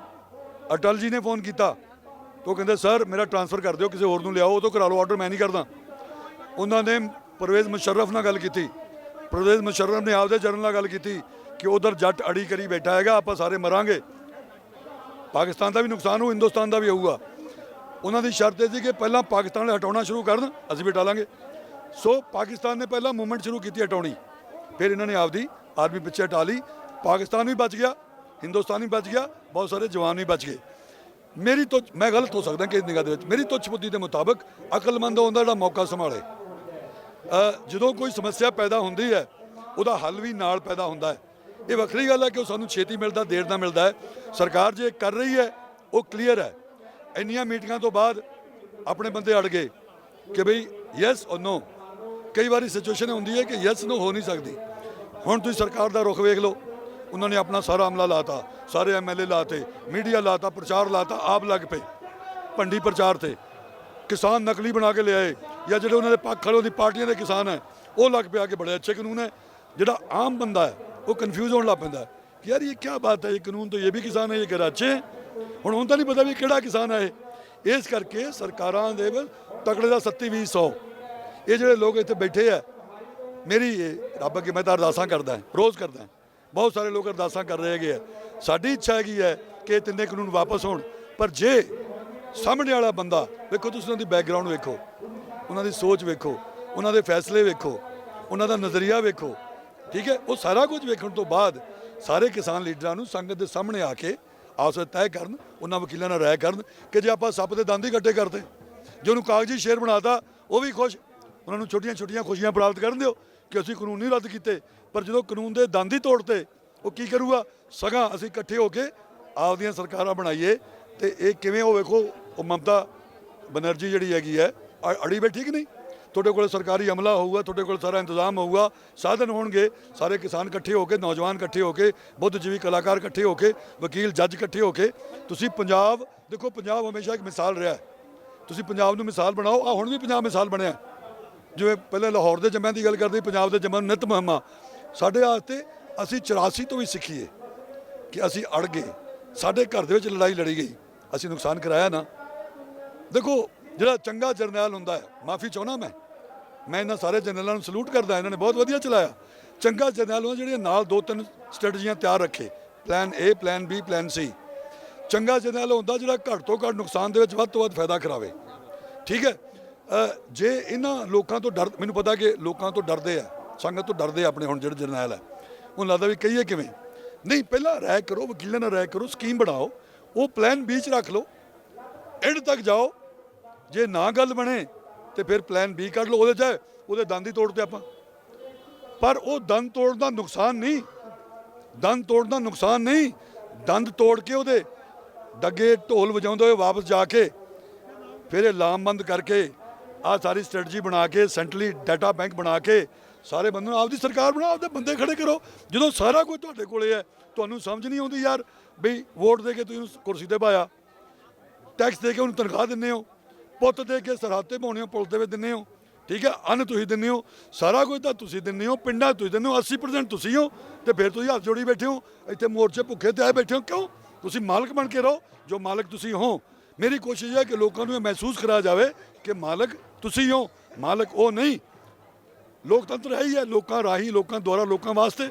ਅਟਲ ਜੀ ਨੇ ਫੋਨ ਕੀਤਾ ਤਾਂ ਉਹ ਕਹਿੰਦੇ ਸਰ ਮੇਰਾ ਟ੍ਰਾਂਸਫਰ ਕਰ ਦਿਓ, ਕਿਸੇ ਹੋਰ ਨੂੰ ਲਿਆਓ, ਉਹ ਤੋਂ ਕਰਾ ਲਓ ਆਰਡਰ, ਮੈਂ ਨਹੀਂ ਕਰਦਾ। ਉਹਨਾਂ ਨੇ ਪਰਵੇਜ਼ ਮੁਸ਼ਰਫ ਨਾਲ ਗੱਲ ਕੀਤੀ, ਪਰਵੇਜ਼ ਮੁਸ਼ਰਫ ਨੇ ਆਪਦੇ ਜਨਰਲ ਨਾਲ ਗੱਲ ਕੀਤੀ ਕਿ ਉਧਰ ਜੱਟ ਅੜੀ ਕਰੀ ਬੈਠਾ ਹੈਗਾ, ਆਪਾਂ ਸਾਰੇ ਮਰਾਂਗੇ, ਪਾਕਿਸਤਾਨ ਦਾ ਵੀ ਨੁਕਸਾਨ ਹੋ, ਹਿੰਦੁਸਤਾਨ ਦਾ ਵੀ ਹੋਊਗਾ। ਉਹਨਾਂ ਦੀ ਸ਼ਰਤ ਇਹ ਸੀ ਕਿ ਪਹਿਲਾਂ ਪਾਕਿਸਤਾਨ ਨੂੰ ਹਟਾਉਣਾ ਸ਼ੁਰੂ ਕਰਨ, ਅਸੀਂ ਵੀ ਹਟਾ ਲਾਂਗੇ। ਸੋ ਪਾਕਿਸਤਾਨ ਨੇ ਪਹਿਲਾਂ ਮੂਵਮੈਂਟ ਸ਼ੁਰੂ ਕੀਤੀ ਹਟਾਉਣੀ, ਫਿਰ ਇਹਨਾਂ ਨੇ ਆਪਦੀ ਆਰਮੀ ਪਿੱਛੇ ਹਟਾ ਲਈ, ਪਾਕਿਸਤਾਨ ਵੀ ਬਚ ਗਿਆ, ਹਿੰਦੁਸਤਾਨ ਵੀ ਬਚ ਗਿਆ, ਬਹੁਤ ਸਾਰੇ ਜਵਾਨ ਵੀ ਬਚ ਗਏ। ਮੇਰੀ ਤੋਂ ਮੈਂ ਗਲਤ ਹੋ ਸਕਦਾ ਕਿ ਇਸ ਨਿਗਾਹ ਦੇ ਵਿੱਚ, ਮੇਰੀ ਤੁੱਛ ਬੁੱਧੀ ਦੇ ਮੁਤਾਬਕ ਅਕਲਮੰਦ ਹੁੰਦਾ ਜਿਹੜਾ ਮੌਕਾ ਸੰਭਾਲੇ। ਜਦੋਂ ਕੋਈ ਸਮੱਸਿਆ ਪੈਦਾ ਹੁੰਦੀ ਹੈ ਉਹਦਾ ਹੱਲ ਵੀ ਨਾਲ ਪੈਦਾ ਹੁੰਦਾ ਹੈ। ਇਹ ਵੱਖਰੀ ਗੱਲ ਹੈ ਕਿ ਉਹ ਸਾਨੂੰ ਛੇਤੀ ਮਿਲਦਾ, ਦੇਰ ਨਾਲ ਮਿਲਦਾ ਹੈ। ਸਰਕਾਰ ਜੇ ਕਰ ਰਹੀ ਹੈ ਉਹ ਕਲੀਅਰ ਹੈ। ਇੰਨੀਆਂ ਮੀਟਿੰਗਾਂ ਤੋਂ ਬਾਅਦ ਆਪਣੇ ਬੰਦੇ ਅੜ ਗਏ ਕਿ ਬਈ ਯੈਸ ਔਰ ਨੋ। ਕਈ ਵਾਰੀ ਸਿਚੁਏਸ਼ਨ ਹੁੰਦੀ ਹੈ ਕਿ ਯੈਸ ਨੋ ਹੋ ਨਹੀਂ ਸਕਦੀ। ਹੁਣ ਤੁਸੀਂ ਸਰਕਾਰ ਦਾ ਰੁਖ ਵੇਖ ਲਓ, ਉਹਨਾਂ ਨੇ ਆਪਣਾ ਸਾਰਾ ਅਮਲਾ ਲਾਤਾ, ਸਾਰੇ MLA ਲਾਤੇ, ਮੀਡੀਆ ਲਾਤਾ, ਪ੍ਰਚਾਰ ਲਾਤਾ, ਆਪ ਲੱਗ ਪਏ ਭੰਡੀ ਪ੍ਰਚਾਰ ਤੇ। ਕਿਸਾਨ ਨਕਲੀ ਬਣਾ ਕੇ ਲਿਆਏ, ਜਾਂ ਜਿਹੜੇ ਉਹਨਾਂ ਦੇ ਪੱਖ ਖੜੇ ਉਹਦੀ ਪਾਰਟੀਆਂ ਦੇ ਕਿਸਾਨ ਹੈ ਉਹ ਲੱਗ ਪਿਆ ਕਿ ਬੜੇ ਅੱਛੇ ਕਾਨੂੰਨ ਹੈ। ਜਿਹੜਾ ਆਮ ਬੰਦਾ ਹੈ ਉਹ ਕਨਫਿਊਜ਼ ਹੋਣ ਲੱਗ ਪੈਂਦਾ ਕਿ ਯਾਰ ਇਹ ਕੀ ਬਾਤ ਹੈ, ਇਹ ਕਾਨੂੰਨ ਤਾਂ ਇਹ ਵੀ ਕਿਸਾਨ ਹੈ, ਇਹ ਕਹਿ ਅੱਛੇ। ਹੁਣ ਤਾਂ ਨਹੀਂ ਪਤਾ ਵੀ ਕਿਹੜਾ ਕਿਸਾਨ ਹੈ ਇਹ। ਇਸ ਕਰਕੇ ਸਰਕਾਰਾਂ ਦੇ ਤਕੜੇ ਦਾ 37-20 ਇਹ ਜਿਹੜੇ ਲੋਕ ਇੱਥੇ ਬੈਠੇ ਆ, ਮੇਰੀ ਰੱਬ ਅੱਗੇ ਮੈਂ ਤਾਂ ਅਰਦਾਸਾਂ ਕਰਦਾ, ਰੋਜ਼ ਕਰਦਾ, ਬਹੁਤ ਸਾਰੇ ਲੋਕ ਅਰਦਾਸਾਂ ਕਰ ਰਹੇ ਹੈਗੇ ਆ। ਸਾਡੀ ਇੱਛਾ ਹੈਗੀ ਹੈ ਕਿ ਇਹ ਤਿੰਨੇ ਕਾਨੂੰਨ ਵਾਪਸ ਹੋਣ, ਪਰ ਜੇ ਸਾਹਮਣੇ ਵਾਲਾ ਬੰਦਾ ਵੇਖੋ, ਤੁਸੀਂ ਉਹਨਾਂ ਦੀ ਬੈਕਗ੍ਰਾਉਂਡ ਵੇਖੋ, ਉਹਨਾਂ ਦੀ ਸੋਚ ਵੇਖੋ, ਉਹਨਾਂ ਦੇ ਫੈਸਲੇ ਵੇਖੋ, ਉਹਨਾਂ ਦਾ ਨਜ਼ਰੀਆ ਵੇਖੋ, ਠੀਕ ਹੈ। ਉਹ ਸਾਰਾ ਕੁਝ ਵੇਖਣ ਤੋਂ ਬਾਅਦ ਸਾਰੇ ਕਿਸਾਨ ਲੀਡਰਾਂ ਨੂੰ ਸੰਗਤ ਦੇ ਸਾਹਮਣੇ ਆ ਕੇ ਆਪਸ ਵਿੱਚ ਤੈਅ ਕਰਨ, ਉਹਨਾਂ ਵਕੀਲਾਂ ਨਾਲ ਰਾਏ ਕਰਨ ਕਿ ਜੇ ਆਪਾਂ ਸੱਪ ਦੇ ਦੰਦ ਹੀ ਇਕੱਠੇ ਕਰਦੇ, ਜੇ ਉਹਨੂੰ ਕਾਗਜ਼ੀ ਸ਼ੇਰ ਬਣਾਤਾ ਉਹ ਵੀ ਖੁਸ਼, ਉਹਨਾਂ ਨੂੰ ਛੋਟੀਆਂ ਛੋਟੀਆਂ ਖੁਸ਼ੀਆਂ ਪ੍ਰਾਪਤ ਕਰਨ ਦਿਓ ਕਿ ਅਸੀਂ ਕਾਨੂੰਨ ਨਹੀਂ ਰੱਦ ਕੀਤੇ। ਪਰ ਜਦੋਂ ਕਾਨੂੰਨ ਦੇ ਦੰਦ ਹੀ ਤੋੜਤੇ, ਉਹ ਕੀ ਕਰੂਗਾ? ਸਗਾਂ ਅਸੀਂ ਇਕੱਠੇ ਹੋ ਕੇ ਆਪਦੀਆਂ ਸਰਕਾਰਾਂ ਬਣਾਈਏ। ਤੇ ਇਹ ਕਿਵੇਂ? ਉਹ ਵੇਖੋ, ਉਹ ਮਮਤਾ ਬਨਰਜੀ ਜਿਹੜੀ ਹੈਗੀ ਹੈ ਅੜੀ ਬੈਠੀ ਕਿ ਨਹੀਂ? ਤੁਹਾਡੇ ਕੋਲ ਸਰਕਾਰੀ ਅਮਲਾ ਹੋਊਗਾ, ਤੁਹਾਡੇ ਕੋਲ ਸਾਰਾ ਇੰਤਜ਼ਾਮ ਹੋਊਗਾ, ਸਾਧਨ ਹੋਣਗੇ, ਸਾਰੇ ਕਿਸਾਨ ਇਕੱਠੇ ਹੋ ਕੇ, ਨੌਜਵਾਨ ਇਕੱਠੇ ਹੋ ਕੇ, ਬੁੱਧਜੀਵੀ ਕਲਾਕਾਰ ਇਕੱਠੇ ਹੋ ਕੇ, ਵਕੀਲ ਜੱਜ ਇਕੱਠੇ ਹੋ ਕੇ ਤੁਸੀਂ ਪੰਜਾਬ ਦੇਖੋ। ਪੰਜਾਬ ਹਮੇਸ਼ਾ ਇੱਕ ਮਿਸਾਲ ਰਿਹਾ ਹੈ, ਤੁਸੀਂ ਪੰਜਾਬ ਨੂੰ ਮਿਸਾਲ ਬਣਾਓ। ਆ ਹੁਣ ਵੀ ਪੰਜਾਬ ਮਿਸਾਲ ਬਣਿਆ, ਜਿਵੇਂ ਪਹਿਲੇ ਲਾਹੌਰ ਦੇ ਜੰਮਿਆਂ ਦੀ ਗੱਲ ਕਰਦੇ, ਪੰਜਾਬ ਦੇ ਜੰਮਿਆਂ ਨੂੰ ਨਿਤ ਮੁਹਿੰਮਾਂ। ਸਾਡੇ ਵਾਸਤੇ ਅਸੀਂ 84 ਤੋਂ ਵੀ ਸਿੱਖੀਏ ਕਿ ਅਸੀਂ ਅੜ ਗਏ, ਸਾਡੇ ਘਰ ਦੇ ਵਿੱਚ ਲੜਾਈ ਲੜੀ ਗਈ, ਅਸੀਂ ਨੁਕਸਾਨ ਕਰਾਇਆ ਨਾ। ਦੇਖੋ, ਜਿਹੜਾ ਚੰਗਾ ਜਰਨੈਲ ਹੁੰਦਾ ਹੈ, ਮਾਫੀ ਚਾਹੁੰਦਾ ਮੈਂ ਇਹਨਾਂ ਸਾਰੇ ਜਰਨੈਲਾਂ ਨੂੰ ਸਲੂਟ ਕਰਦਾ, ਇਹਨਾਂ ਨੇ ਬਹੁਤ ਵਧੀਆ ਚਲਾਇਆ। ਚੰਗਾ ਜਰਨੈਲ ਹੁੰਦਾ ਜਿਹੜੇ ਨਾਲ 2-3 ਸਟ੍ਰੈਟਜੀਆਂ ਤਿਆਰ ਰੱਖੇ, plan A, plan B, plan C। ਚੰਗਾ ਜਰਨੈਲ ਹੁੰਦਾ ਜਿਹੜਾ ਘੱਟ ਤੋਂ ਘੱਟ ਨੁਕਸਾਨ ਦੇ ਵਿੱਚ ਵੱਧ ਤੋਂ ਵੱਧ ਫਾਇਦਾ ਕਰਾਵੇ, ਠੀਕ ਹੈ। ਜੇ ਇਹਨਾਂ ਲੋਕਾਂ ਤੋਂ ਡਰ, ਮੈਨੂੰ ਪਤਾ ਕਿ ਲੋਕਾਂ ਤੋਂ ਡਰਦੇ ਆ, ਸੰਗਤ ਤੋਂ ਡਰਦੇ ਆ ਆਪਣੇ ਹੁਣ ਜਿਹੜੇ ਜਰਨੈਲ ਹੈ, ਉਹਨੂੰ ਲੱਗਦਾ ਵੀ ਕਹੀਏ ਕਿਵੇਂ। ਨਹੀਂ, ਪਹਿਲਾਂ ਰਾਏ ਕਰੋ, ਵਕੀਲਾਂ ਨਾਲ ਰਾਏ ਕਰੋ, ਸਕੀਮ ਬਣਾਓ, ਉਹ ਪਲਾਨ B 'ਚ ਰੱਖ ਲਓ, ਐਂਡ ਤੱਕ ਜਾਓ। ਜੇ ਨਾ ਗੱਲ ਬਣੇ ਤੇ ਫਿਰ ਪਲਾਨ B ਕੱਢ ਲਓ, ਉਹਦੇ ਦੰਦ ਹੀ ਤੋੜਦੇ ਆਪਾਂ। ਪਰ ਉਹ ਦੰਦ ਤੋੜਨ ਦਾ ਨੁਕਸਾਨ ਨਹੀਂ, ਦੰਦ ਤੋੜਨ ਦਾ ਨੁਕਸਾਨ ਨਹੀਂ, ਦੰਦ ਤੋੜ ਕੇ ਉਹਦੇ ਡੱਗੇ ਢੋਲ ਵਜਾਉਂਦੇ ਹੋਏ ਵਾਪਸ ਜਾ ਕੇ ਫਿਰ ਇਹ ਲਾਮਬੰਦ ਕਰਕੇ ਆਹ ਸਾਰੀ ਸਟ੍ਰੈਟਜੀ ਬਣਾ ਕੇ, ਸੈਂਟਰਲੀ ਡਾਟਾ ਬੈਂਕ ਬਣਾ ਕੇ ਸਾਰੇ ਬੰਦੇ ਨੂੰ ਆਪਦੀ ਸਰਕਾਰ ਬਣਾਓ, ਆਪਦੇ ਬੰਦੇ ਖੜੇ ਕਰੋ। ਜਦੋਂ ਸਾਰਾ ਕੁਝ ਤੁਹਾਡੇ ਕੋਲੇ ਹੈ, ਤੁਹਾਨੂੰ ਸਮਝ ਨਹੀਂ ਆਉਂਦੀ ਯਾਰ ਬਈ ਵੋਟ ਦੇ ਕੇ ਤੁਸੀਂ ਉਹਨੂੰ ਕੁਰਸੀ ਤੇ ਪਾਇਆ, ਟੈਕਸ ਦੇ ਕੇ ਉਹਨੂੰ ਤਨਖਾਹ ਦਿੰਦੇ ਹੋ, ਪੁੱਤ ਦੇ ਕੇ ਸਰਹੱਦ ਤੇ ਪਾਉਣੇ ਹੋ, ਪੁਲ ਤੇ ਵੀ ਦਿੰਦੇ ਹੋ, ਠੀਕ ਹੈ। ਅੰਨ ਤੁਸੀਂ ਦਿੰਦੇ ਹੋ, ਸਾਰਾ ਕੁਝ ਤਾਂ ਤੁਸੀਂ ਦਿੰਦੇ ਹੋ, ਪਿੰਡਾਂ ਤੁਸੀਂ ਦਿੰਦੇ ਹੋ, 80% ਤੁਸੀਂ ਹੋ, ਤੇ ਫਿਰ ਤੁਸੀਂ ਹੱਥ ਜੋੜੀ ਬੈਠੇ ਹੋ, ਇੱਥੇ ਮੋਰਚੇ ਭੁੱਖੇ ਤੇ ਆਏ ਬੈਠੇ ਹੋ। ਕਿਉਂ? ਤੁਸੀਂ ਮਾਲਕ ਬਣ ਕੇ ਰਹੋ, ਜੋ ਮਾਲਕ ਤੁਸੀਂ ਹੋ। ਮੇਰੀ ਕੋਸ਼ਿਸ਼ ਹੈ ਕਿ ਲੋਕਾਂ ਨੂੰ ਇਹ ਮਹਿਸੂਸ ਕਰਾਇਆ ਜਾਵੇ ਕਿ ਮਾਲਕ ਤੁਸੀਂ ਹੋ, ਮਾਲਕ ਉਹ ਨਹੀਂ। ਲੋਕਤੰਤਰ ਹੈ ਹੀ ਹੈ, ਲੋਕਾਂ ਰਾਹੀਂ, ਲੋਕਾਂ ਦੁਆਰਾ, ਲੋਕਾਂ ਵਾਸਤੇ।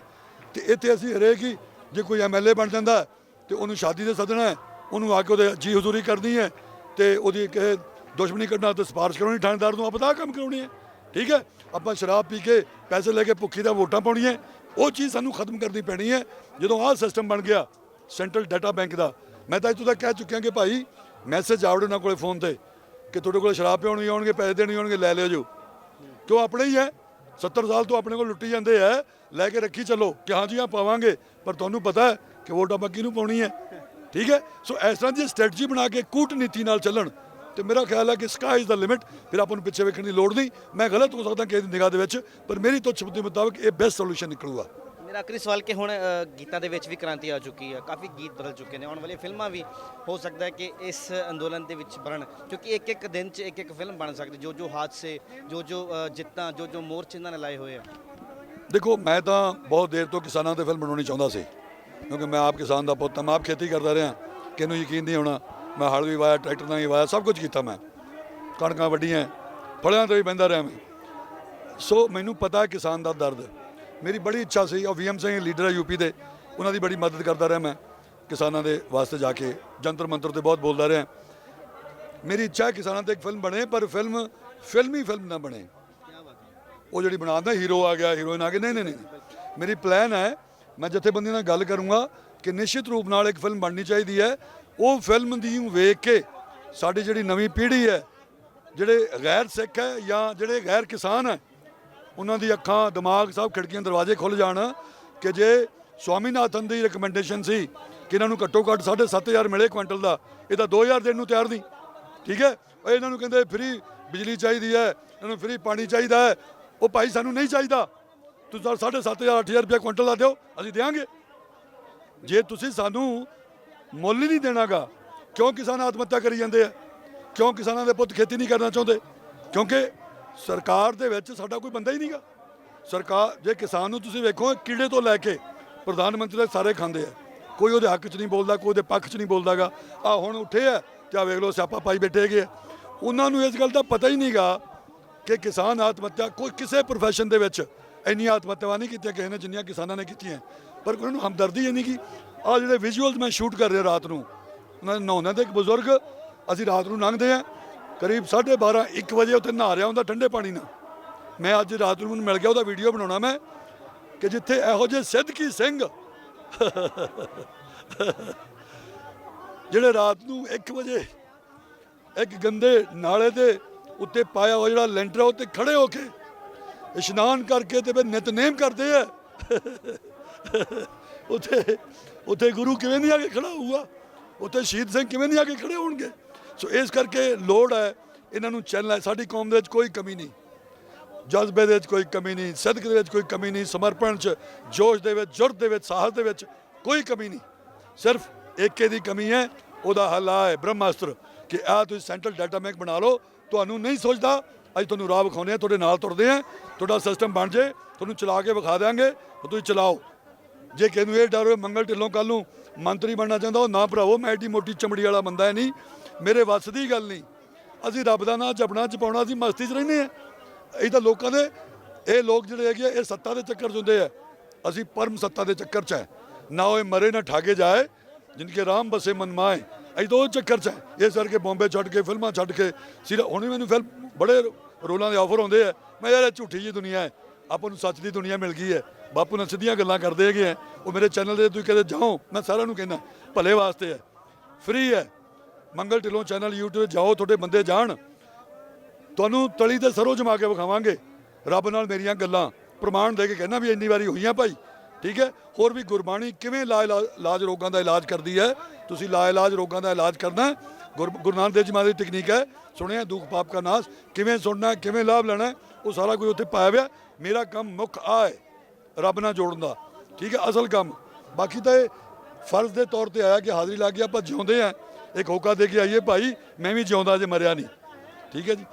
ਤੇ ਇੱਥੇ ਅਸੀਂ ਹਰੇਕ ਹੀ, ਜੇ ਕੋਈ MLA ਬਣ ਜਾਂਦਾ ਤੇ ਉਹਨੂੰ ਸ਼ਾਦੀ ਦੇ ਸੱਦਣਾ ਹੈ, ਉਹਨੂੰ ਆ ਕੇ ਉਹਦੇ ਜੀ ਹਜ਼ੂਰੀ ਕਰਨੀ ਹੈ, ਤੇ ਉਹਦੀ ਕਿਸੇ ਦੁਸ਼ਮਣੀ ਕੱਢਣਾ ਤੇ ਸਿਫਾਰਿਸ਼ ਕਰਾਉਣੀ ਥਾਣੇਦਾਰ ਨੂੰ, ਆਪਾਂ ਤਾਂ ਕੰਮ ਕਰਾਉਣੀ ਹੈ, ਠੀਕ ਹੈ। ਆਪਾਂ ਸ਼ਰਾਬ ਪੀ ਕੇ ਪੈਸੇ ਲੈ ਕੇ ਭੁੱਖੀ ਦਾ ਵੋਟਾਂ ਪਾਉਣੀਆਂ, ਉਹ ਚੀਜ਼ ਸਾਨੂੰ ਖਤਮ ਕਰਨੀ ਪੈਣੀ ਹੈ। ਜਦੋਂ ਆਹ ਸਿਸਟਮ ਬਣ ਗਿਆ ਸੈਂਟਰਲ ਡਾਟਾ ਬੈਂਕ ਦਾ, ਮੈਂ ਤਾਂ ਇੱਥੋਂ ਤੱਕ ਕਹਿ ਚੁੱਕਿਆ ਕਿ ਭਾਈ ਮੈਸੇਜ ਆਵੜੇ ਉਹਨਾਂ ਕੋਲੇ ਫੋਨ ਤੇ ਕਿ ਤੁਹਾਡੇ ਕੋਲ ਸ਼ਰਾਬ ਪਿਆਉਣ ਵੀ ਆਉਣਗੇ, ਪੈਸੇ ਦੇਣ ਵੀ ਆਉਣਗੇ, ਲੈ ਲਿਓ ਜੋ, ਕਿਉਂ ਆਪਣੇ ਹੀ ਹੈ। 70 ਸਾਲ ਤੋਂ ਆਪਣੇ ਕੋਲ ਲੁੱਟੀ ਜਾਂਦੇ ਹੈ, ਲੈ ਕੇ ਰੱਖੀ ਚੱਲੋ ਕਿ ਹਾਂ ਜੀ ਹਾਂ ਪਾਵਾਂਗੇ, ਪਰ ਤੁਹਾਨੂੰ ਪਤਾ ਹੈ ਕਿ ਵੋਟ ਆਪਾਂ ਕਿਹਨੂੰ ਪਾਉਣੀ ਹੈ, ਠੀਕ ਹੈ। ਸੋ ਇਸ ਤਰ੍ਹਾਂ ਦੀ ਸਟ੍ਰੈਟਜੀ ਬਣਾ ਕੇ ਕੂਟਨੀਤੀ ਨਾਲ ਚੱਲਣ ਤੇ ਮੇਰਾ ਖਿਆਲ ਹੈ ਕਿ ਸਕਾਈ ਇਜ਼ ਦਾ ਲਿਮਿਟ। ਫਿਰ ਆਪਾਂ ਨੂੰ ਪਿੱਛੇ ਵੇਖਣ ਦੀ ਲੋੜ ਨਹੀਂ। ਮੈਂ ਗਲਤ ਹੋ ਸਕਦਾ ਕਿਸੇ ਦੀ ਨਿਗਾਹ ਦੇ ਵਿੱਚ, ਪਰ ਮੇਰੀ ਤੁੱਛ ਬੁੱਧੀ ਮੁਤਾਬਕ ਇਹ ਬੈਸਟ ਸੋਲੂਸ਼ਨ ਨਿਕਲੂਗਾ। ਮੇਰਾ ਆਖਰੀ ਸਵਾਲ ਕਿ ਹੁਣ ਗੀਤਾਂ ਦੇ ਵਿੱਚ ਵੀ ਕ੍ਰਾਂਤੀ ਆ ਚੁੱਕੀ ਹੈ, ਕਾਫੀ ਗੀਤ ਬਦਲ ਚੁੱਕੇ ਨੇ, ਆਉਣ ਵਾਲੀਆਂ ਫਿਲਮਾਂ ਵੀ ਹੋ ਸਕਦਾ ਹੈ ਕਿ ਇਸ ਅੰਦੋਲਨ ਦੇ ਵਿੱਚ ਬਣਨ, ਕਿਉਂਕਿ ਇੱਕ ਇੱਕ ਦਿਨ 'ਚ ਇੱਕ ਇੱਕ ਫਿਲਮ ਬਣ ਸਕਦੀ, ਜੋ ਜੋ ਹਾਦਸੇ, ਜੋ ਜੋ ਜਿੱਤਾਂ, ਜੋ ਜੋ ਮੋਰਚੇ ਇਹਨਾਂ ਨੇ ਲਾਏ ਹੋਏ ਆ। ਦੇਖੋ, ਮੈਂ ਤਾਂ ਬਹੁਤ ਦੇਰ ਤੋਂ ਕਿਸਾਨਾਂ 'ਤੇ ਫਿਲਮ ਬਣਾਉਣੀ ਚਾਹੁੰਦਾ ਸੀ, ਕਿਉਂਕਿ ਮੈਂ ਆਪ ਕਿਸਾਨ ਦਾ ਪੁੱਤ ਹਾਂ, ਮੈਂ ਆਪ ਖੇਤੀ ਕਰਦਾ ਰਿਹਾ। ਕਿਹਨੂੰ ਯਕੀਨ ਨਹੀਂ ਹੋਣਾ, ਮੈਂ ਹਲ ਵੀ ਵਾਇਆ, ਟਰੈਕਟਰ ਨਾਲ ਵੀ ਵਾਇਆ, ਸਭ ਕੁਝ ਕੀਤਾ ਮੈਂ, ਕਣਕਾਂ ਵੱਢੀਆਂ, ਫਲਿਆਂ 'ਤੇ ਵੀ ਬਹਿੰਦਾ ਰਿਹਾ ਮੈਂ। ਸੋ ਮੈਨੂੰ ਪਤਾ ਕਿਸਾਨ ਦਾ ਦਰਦ। ਮੇਰੀ ਬੜੀ ਇੱਛਾ ਸੀ, ਉਹ VM ਸਿੰਘ ਲੀਡਰ ਹੈ UP ਦੇ, ਉਹਨਾਂ ਦੀ ਬੜੀ ਮਦਦ ਕਰਦਾ ਰਿਹਾ ਮੈਂ ਕਿਸਾਨਾਂ ਦੇ ਵਾਸਤੇ, ਜਾ ਕੇ ਜੰਤਰ ਮੰਤਰ 'ਤੇ ਬਹੁਤ ਬੋਲਦਾ ਰਿਹਾ। ਮੇਰੀ ਇੱਛਾ ਹੈ ਕਿਸਾਨਾਂ 'ਤੇ ਇੱਕ ਫਿਲਮ ਬਣੇ, ਪਰ ਫਿਲਮੀ ਫਿਲਮ ਨਾ ਬਣੇ। ਉਹ ਜਿਹੜੀ ਬਣਾਉਂਦਾ ਹੀਰੋ ਆ ਗਿਆ, ਹੀਰੋਇਨ ਆ ਗਈ, ਨਹੀਂ। ਮੇਰੀ ਪਲਾਨ ਹੈ, ਮੈਂ ਜਥੇਬੰਦੀਆਂ ਨਾਲ ਗੱਲ ਕਰੂੰਗਾ ਕਿ ਨਿਸ਼ਚਿਤ ਰੂਪ ਨਾਲ ਇੱਕ ਫਿਲਮ ਬਣਨੀ ਚਾਹੀਦੀ ਹੈ। ਉਹ ਫਿਲਮ ਦੀ ਵੇਖ ਕੇ ਸਾਡੀ ਜਿਹੜੀ ਨਵੀਂ ਪੀੜ੍ਹੀ ਹੈ, ਜਿਹੜੇ ਗੈਰ ਸਿੱਖ ਹੈ ਜਾਂ ਜਿਹੜੇ ਗੈਰ ਕਿਸਾਨ ਹੈ, ਉਹਨਾਂ ਦੀ ਅੱਖਾਂ, ਦਿਮਾਗ, ਸਭ ਖਿੜਕੀਆਂ ਦਰਵਾਜ਼ੇ ਖੁੱਲ੍ਹ ਜਾਣ ਕਿ ਜੇ ਸਵਾਮੀਨਾਥਨ ਦੀ ਰਿਕਮੈਂਡੇਸ਼ਨ ਸੀ ਕਿ ਇਹਨਾਂ ਨੂੰ ਘੱਟੋ ਘੱਟ 7,500 ਮਿਲੇ ਕੁਇੰਟਲ ਦਾ, ਇਹ ਤਾਂ 2,000 ਦੇਣ ਨੂੰ ਤਿਆਰ ਨਹੀਂ, ਠੀਕ ਹੈ। ਇਹਨਾਂ ਨੂੰ ਕਹਿੰਦੇ ਫ੍ਰੀ ਬਿਜਲੀ ਚਾਹੀਦੀ ਹੈ, ਇਹਨਾਂ ਨੂੰ ਫ੍ਰੀ ਪਾਣੀ ਚਾਹੀਦਾ ਹੈ। ਉਹ ਭਾਈ ਸਾਨੂੰ ਨਹੀਂ ਚਾਹੀਦਾ, ਤੁਸੀਂ 7,500 8,000 ਰੁਪਏ ਕੁਇੰਟਲ ਦਾ ਦਿਓ, ਅਸੀਂ ਦੇਵਾਂਗੇ। ਜੇ ਤੁਸੀਂ ਸਾਨੂੰ ਮੁੱਲ ਹੀ ਨਹੀਂ ਦੇਣਾਗਾ, ਕਿਉਂ ਕਿਸਾਨ ਆਤਮ ਹੱਤਿਆ ਕਰੀ ਜਾਂਦੇ ਆ? ਕਿਉਂ ਕਿਸਾਨਾਂ ਦੇ ਪੁੱਤ ਖੇਤੀ ਨਹੀਂ ਕਰਨਾ ਚਾਹੁੰਦੇ? ਕਿਉਂਕਿ ਸਰਕਾਰ ਦੇ ਵਿੱਚ ਸਾਡਾ ਕੋਈ ਬੰਦਾ ਹੀ ਨਹੀਂਗਾ। ਸਰਕਾਰ, ਜੇ ਕਿਸਾਨ ਨੂੰ ਤੁਸੀਂ ਵੇਖੋ, ਕੀੜੇ ਤੋਂ ਲੈ ਕੇ ਪ੍ਰਧਾਨ ਮੰਤਰੀ ਦੇ ਸਾਰੇ ਖਾਂਦੇ ਆ, ਕੋਈ ਉਹਦੇ ਹੱਕ 'ਚ ਨਹੀਂ ਬੋਲਦਾ, ਕੋਈ ਉਹਦੇ ਪੱਖ 'ਚ ਨਹੀਂ ਬੋਲਦਾਗਾ। ਆ ਹੁਣ ਉੱਠੇ ਆ ਤੇ ਆ ਵੇਖ ਲਓ ਸਿਆਪਾ ਪਾਈ ਬੈਠੇ ਹੈਗੇ ਆ। ਉਹਨਾਂ ਨੂੰ ਇਸ ਗੱਲ ਦਾ ਪਤਾ ਹੀ ਨਹੀਂਗਾ ਕਿ ਕਿਸਾਨ ਆਤਮ ਹੱਤਿਆ, ਕੋਈ ਕਿਸੇ ਪ੍ਰੋਫੈਸ਼ਨ ਦੇ ਵਿੱਚ ਇੰਨੀ ਆਤਮ ਹੱਤਿਆਵਾਂ ਨਹੀਂ ਕੀਤੀਆਂ ਕਿਸੇ ਨੇ ਜਿੰਨੀਆਂ ਕਿਸਾਨਾਂ ਨੇ ਕੀਤੀਆਂ, ਪਰ ਉਹਨਾਂ ਨੂੰ ਹਮਦਰਦੀ ਇਹ ਨਹੀਂ ਕਿ ਆਹ ਜਿਹੜੇ ਵਿਜ਼ੂਅਲਸ ਮੈਂ ਸ਼ੂਟ ਕਰ ਰਿਹਾ ਰਾਤ ਨੂੰ, ਉਹਨਾਂ ਦੇ ਨਹਾਉਂਦੇ, ਤੇ ਇੱਕ ਬਜ਼ੁਰਗ ਅਸੀਂ ਰਾਤ ਨੂੰ ਲੰਘਦੇ ਆ ਕਰੀਬ 12:30 1 ਵਜੇ ਉੱਥੇ ਨਹਾ ਰਿਹਾ ਹੁੰਦਾ ਠੰਡੇ ਪਾਣੀ ਨਾਲ। ਮੈਂ ਅੱਜ ਰਾਤ ਨੂੰ ਮੈਨੂੰ ਮਿਲ ਗਿਆ, ਉਹਦਾ ਵੀਡੀਓ ਬਣਾਉਣਾ ਮੈਂ ਕਿ ਜਿੱਥੇ ਇਹੋ ਜਿਹੇ ਸਿੱਧਕੀ ਸਿੰਘ ਜਿਹੜੇ ਰਾਤ ਨੂੰ 1 ਵਜੇ ਇੱਕ ਗੰਦੇ ਨਾਲੇ ਦੇ ਉੱਤੇ ਪਾਇਆ ਹੋਇਆ ਜਿਹੜਾ ਲੈਂਟਰ ਉੱਤੇ ਖੜੇ ਹੋ ਕੇ ਇਸ਼ਨਾਨ ਕਰਕੇ ਤੇ ਫਿਰ ਨਿਤਨੇਮ ਕਰਦੇ ਆ। ਉੱਥੇ ਗੁਰੂ ਕਿਵੇਂ ਨਹੀਂ ਆ ਕੇ ਖੜਾ ਹੋਊਗਾ, ਉੱਥੇ ਸ਼ਹੀਦ ਸਿੰਘ ਕਿਵੇਂ ਨਹੀਂ ਆ ਕੇ ਖੜੇ ਹੋਣਗੇ। ਸੋ ਇਸ ਕਰਕੇ ਲੋੜ ਹੈ ਇਹਨਾਂ ਨੂੰ ਚੱਲਣਾ ਹੈ। ਸਾਡੀ ਕੌਮ ਦੇ ਵਿੱਚ ਕੋਈ ਕਮੀ ਨਹੀਂ, ਜਜ਼ਬੇ ਦੇ ਵਿੱਚ ਕੋਈ ਕਮੀ ਨਹੀਂ, ਸਦਕ ਦੇ ਵਿੱਚ ਕੋਈ ਕਮੀ ਨਹੀਂ, ਸਮਰਪਣ 'ਚ, ਜੋਸ਼ ਦੇ ਵਿੱਚ, ਜੁਰਤ ਦੇ ਵਿੱਚ, ਸਾਹਸ ਦੇ ਵਿੱਚ ਕੋਈ ਕਮੀ ਨਹੀਂ। ਸਿਰਫ ਏਕੇ ਦੀ ਕਮੀ ਹੈ, ਉਹਦਾ ਹੱਲ ਆ ਹੈ ਬ੍ਰਹਮਾਸਤਰ ਕਿ ਆਹ ਤੁਸੀਂ ਸੈਂਟਰਲ ਡਾਟਾ ਬੈਂਕ ਬਣਾ ਲਓ। ਤੁਹਾਨੂੰ ਨਹੀਂ ਸੋਚਦਾ, ਅੱਜ ਤੁਹਾਨੂੰ ਰਾਹ ਵਿਖਾਉਂਦੇ ਆ, ਤੁਹਾਡੇ ਨਾਲ ਤੁਰਦੇ ਆ, ਤੁਹਾਡਾ ਸਿਸਟਮ ਬਣ ਜੇ, ਤੁਹਾਨੂੰ ਚਲਾ ਕੇ ਵਿਖਾ ਦਿਆਂਗੇ, ਤੁਸੀਂ ਚਲਾਓ। ਜੇ ਕਿਸੇ ਨੂੰ ਇਹ ਡਰ ਹੋਵੇ ਮੰਗਲ ਢਿੱਲੋਂ ਕੱਲ੍ਹ ਨੂੰ ਮੰਤਰੀ ਬਣਨਾ ਚਾਹੁੰਦਾ, ਉਹ ਨਾ ਭਰਾਵੋ, ਮੈਂ ਐਡੀ ਮੋਟੀ ਚਮੜੀ ਵਾਲਾ ਬੰਦਾ ਨਹੀਂ, ਮੇਰੇ ਵੱਸ ਦੀ ਗੱਲ ਨਹੀਂ। ਅਸੀਂ ਰੱਬ ਦਾ ਨਾਂ ਜਪਣਾ ਜਪਾਉਣਾ, ਅਸੀਂ ਮਸਤੀ 'ਚ ਰਹਿੰਦੇ ਆ। ਇਹ ਤਾਂ ਲੋਕਾਂ ਦੇ, ਇਹ ਲੋਕ ਜਿਹੜੇ ਹੈਗੇ ਇਹ ਸੱਤਾ ਦੇ ਚੱਕਰ 'ਚ ਹੁੰਦੇ ਆ, ਅਸੀਂ ਪਰਮ ਸੱਤਾ ਦੇ ਚੱਕਰ 'ਚ ਹੈ। ਨਾ ਉਹ ਮਰੇ ਨਾ ਠਾਗੇ ਜਾਏ, ਜਿਨਕੇ ਰਾਮ ਬਸੇ ਮਨ ਮਾਏ, ਅਸੀਂ ਤਾਂ ਉਹ ਚੱਕਰ 'ਚ ਹੈ। ਇਸ ਕਰਕੇ ਬੰਬੇ ਛੱਡ ਕੇ, ਫਿਲਮਾਂ ਛੱਡ ਕੇ, ਹੁਣ ਵੀ ਮੈਨੂੰ ਫਿਲਮ ਬੜੇ ਰੋਲਾਂ ਦੇ ਆਫਰ ਆਉਂਦੇ ਆ। ਮੈਂ ਯਾਰ ਇਹ ਝੂਠੀ ਜੀ ਦੁਨੀਆ ਹੈ, ਆਪਾਂ ਨੂੰ ਸੱਚ ਦੀ ਦੁਨੀਆ ਮਿਲ ਗਈ ਹੈ। ਬਾਪੂ ਨਾਲ ਸਿੱਧੀਆਂ ਗੱਲਾਂ ਕਰਦੇ ਹੈਗੇ ਆ। ਉਹ ਮੇਰੇ ਚੈਨਲ 'ਤੇ ਤੁਸੀਂ ਕਦੇ ਜਾਓ, ਮੈਂ ਸਾਰਿਆਂ ਨੂੰ ਕਹਿੰਦਾ ਭਲੇ ਵਾਸਤੇ ਹੈ, ਫ੍ਰੀ ਹੈ। ਮੰਗਲ ਢਿੱਲੋਂ ਚੈਨਲ YouTube 'ਤੇ ਜਾਓ, ਤੁਹਾਡੇ ਬੰਦੇ ਜਾਣ, ਤੁਹਾਨੂੰ ਤਲੀ ਤੇ ਸਰੋਂ ਜਮਾ ਕੇ ਵਿਖਾਵਾਂਗੇ। ਰੱਬ ਨਾਲ ਮੇਰੀਆਂ ਗੱਲਾਂ ਪ੍ਰਮਾਣ ਦੇ ਕੇ ਕਹਿਣਾ ਵੀ ਇੰਨੀ ਵਾਰੀ ਹੋਈਆਂ ਭਾਈ, ਠੀਕ ਹੈ। ਹੋਰ ਵੀ ਗੁਰਬਾਣੀ ਕਿਵੇਂ ਲਾਜ ਰੋਗਾਂ ਦਾ ਇਲਾਜ ਕਰਦੀ ਹੈ, ਤੁਸੀਂ ਲਾ ਇਲਾਜ ਰੋਗਾਂ ਦਾ ਇਲਾਜ ਕਰਨਾ। ਗੁਰੂ ਨਾਨਕ ਦੇਵ ਜੀ ਮਹਾਰਾਜ ਦੀ ਤਕਨੀਕ ਹੈ, ਸੁਣਿਆ ਦੁੱਖ ਪਾਪ ਕਾ ਨਾਸ਼, ਕਿਵੇਂ ਸੁਣਨਾ, ਕਿਵੇਂ ਲਾਭ ਲੈਣਾ, ਉਹ ਸਾਰਾ ਕੁਝ ਉੱਥੇ ਪਾਇਆ ਹੋਇਆ। ਮੇਰਾ ਕੰਮ ਮੁੱਖ ਆ ਹੈ ਰੱਬ ਨਾਲ ਜੋੜਨ ਦਾ, ਠੀਕ ਹੈ, ਅਸਲ ਕੰਮ। ਬਾਕੀ ਤਾਂ ਇਹ ਫਰਜ਼ ਦੇ ਤੌਰ ਤੇ ਆਇਆ ਕਿ ਹਾਜ਼ਰੀ ਲਾ ਕੇ ਆਪਾਂ ਜਿਉਂਦੇ ਹਾਂ, ਇੱਕ ਹੋਕਾ ਦੇ ਕੇ ਆਈਏ ਭਾਈ ਮੈਂ ਵੀ ਜਿਉਂਦਾ ਜੇ ਮਰਿਆ ਨਹੀਂ, ਠੀਕ ਹੈ ਜੀ।